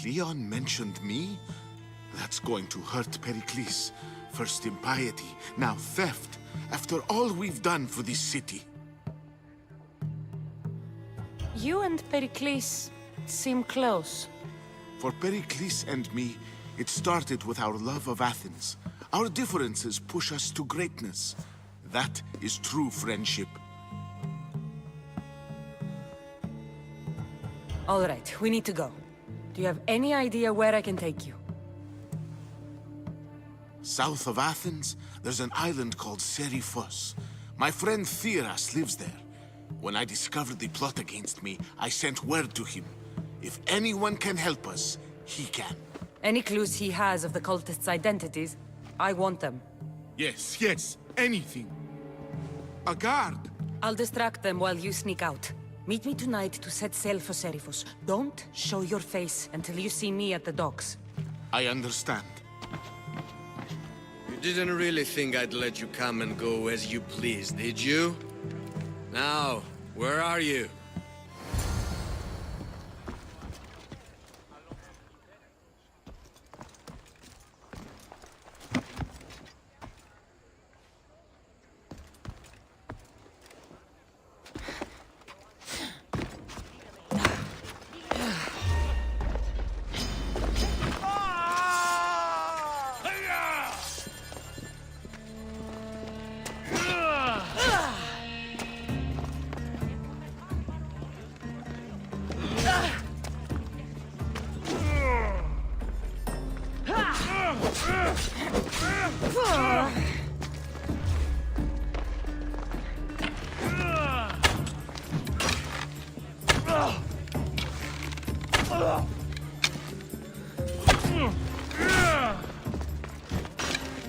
Cleon mentioned me? That's going to hurt Pericles. First impiety, now theft. After all we've done for this city. You and Pericles seem close. For Pericles and me, it started with our love of Athens. Our differences push us to greatness. That is true friendship. All right, we need to go. Do you have any idea where I can take you? South of Athens, there's an island called Seriphos. My friend Theras lives there. When I discovered the plot against me, I sent word to him. If anyone can help us, he can. Any clues he has of the cultists' identities, I want them. Yes, anything. A guard. I'll distract them while you sneak out. Meet me tonight to set sail for Seriphos. Don't show your face until you see me at the docks. I understand. You didn't really think I'd let you come and go as you please, did you? Now, where are you?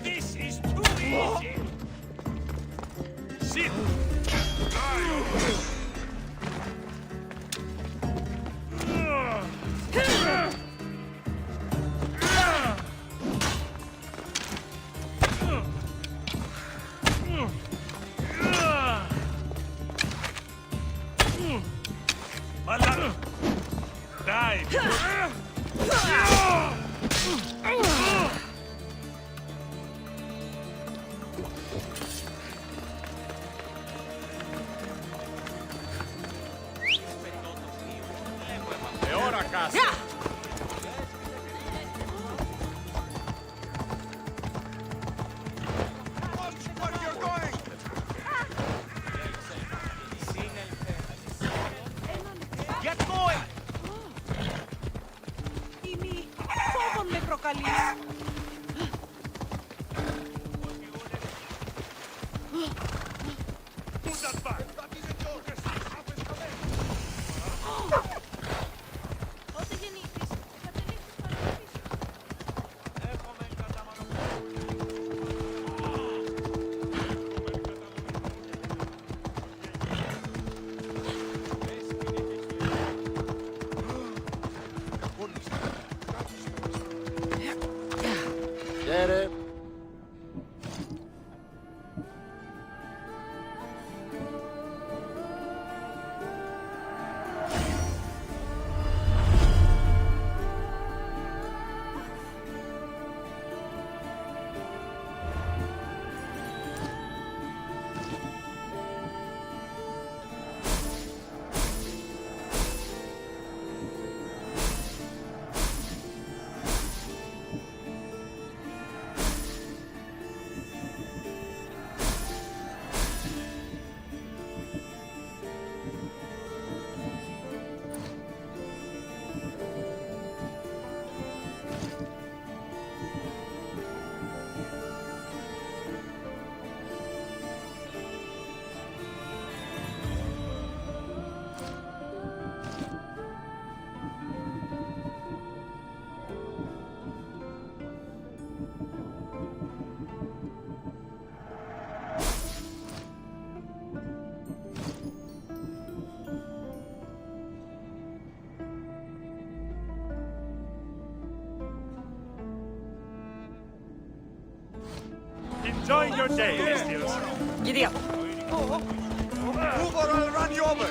This is too easy! Sit! Malak! Die! καλή. Χαίρε. Enjoying your day, Estios. Giddy up. Move or I'll run you over!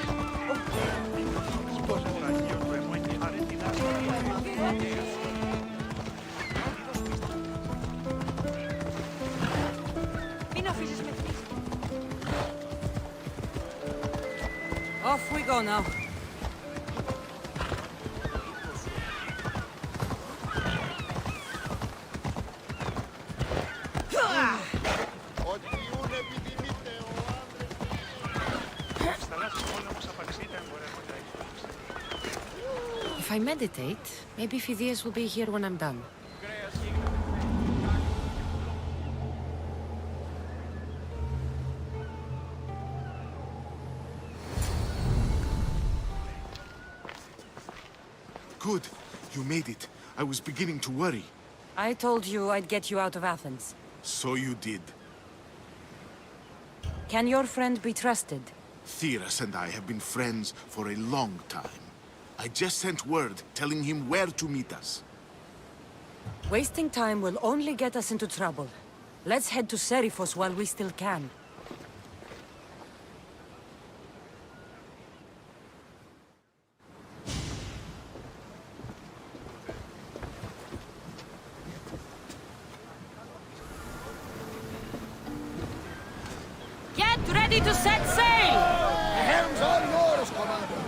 Off we go now. If I meditate, maybe Phidias will be here when I'm done. Good. You made it. I was beginning to worry. I told you I'd get you out of Athens. So you did. Can your friend be trusted? Theras and I have been friends for a long time. I just sent word telling him where to meet us. Wasting time will only get us into trouble. Let's head to Serifos while we still can. Get ready to set sail! The helm's all yours, Commander.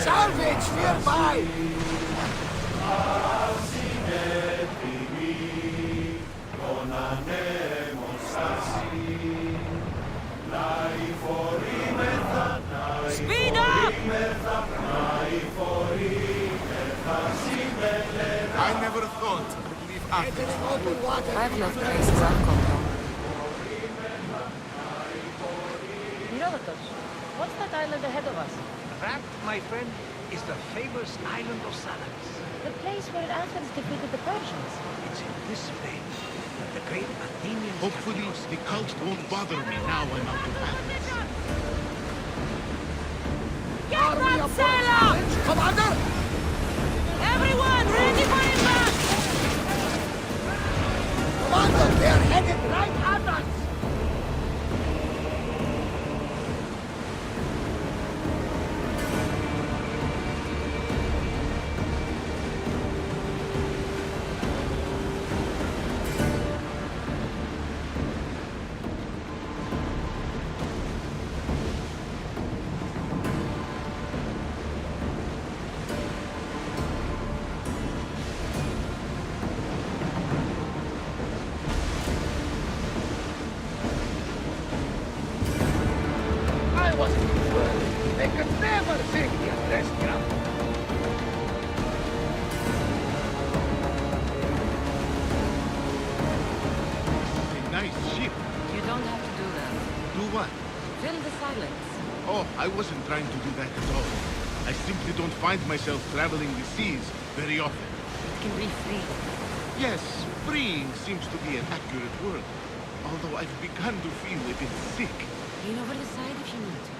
Salvage nearby! Speed up! I never thought I'd leave Athens. I've left places I've come from. Herodotus, what's that island ahead of us? That, my friend, is the famous island of Salamis. The place where Athens defeated the Persians. It's in this vein that the great Athenians... Hopefully, the cult won't bother me now I'm out of Athens. Get that sail up! Commander! Everyone, ready for impact! Commander, they're headed right at us! I wasn't trying to do that at all. I simply don't find myself traveling the seas very often. It can be free. Yes, freeing seems to be an accurate word. Although I've begun to feel a bit sick. Lean over the side if you need to.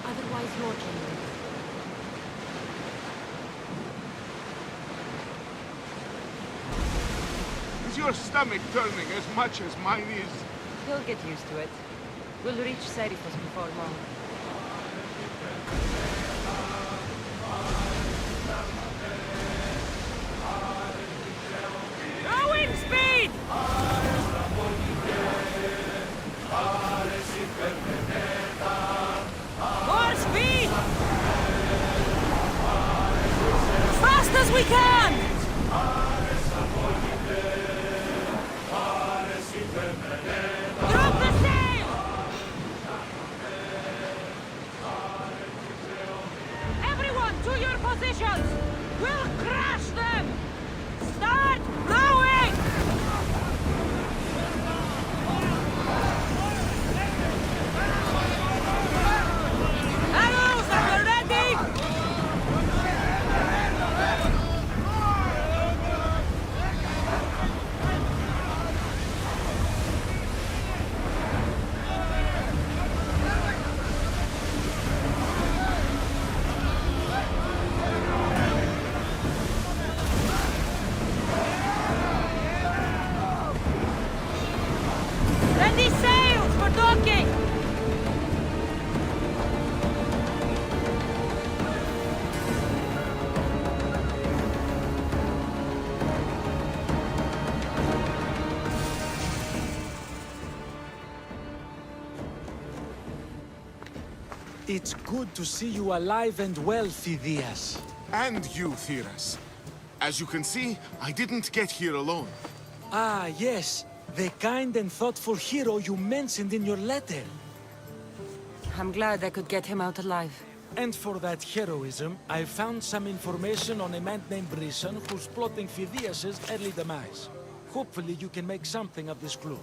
Otherwise, you're training. Is your stomach turning as much as mine is? You'll get used to it. We'll reach Serifos before long. Going speed! More speed! As fast as we can! Drop the sail! Everyone to your positions! We'll crush them! Start rowing! Arrows, are you ready? Ready sails for docking! It's good to see you alive and well, Phidias. And you, Theras. As you can see, I didn't get here alone. Ah, yes. The kind and thoughtful hero you mentioned in your letter. I'm glad I could get him out alive. And for that heroism, I found some information on a man named Brisson who's plotting Phidias' early demise. Hopefully you can make something of this clue.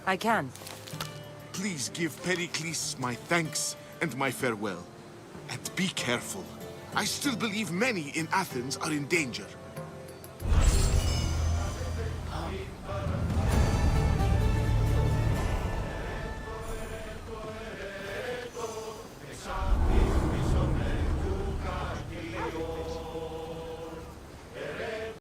I can. Please give Pericles my thanks and my farewell. And be careful. I still believe many in Athens are in danger.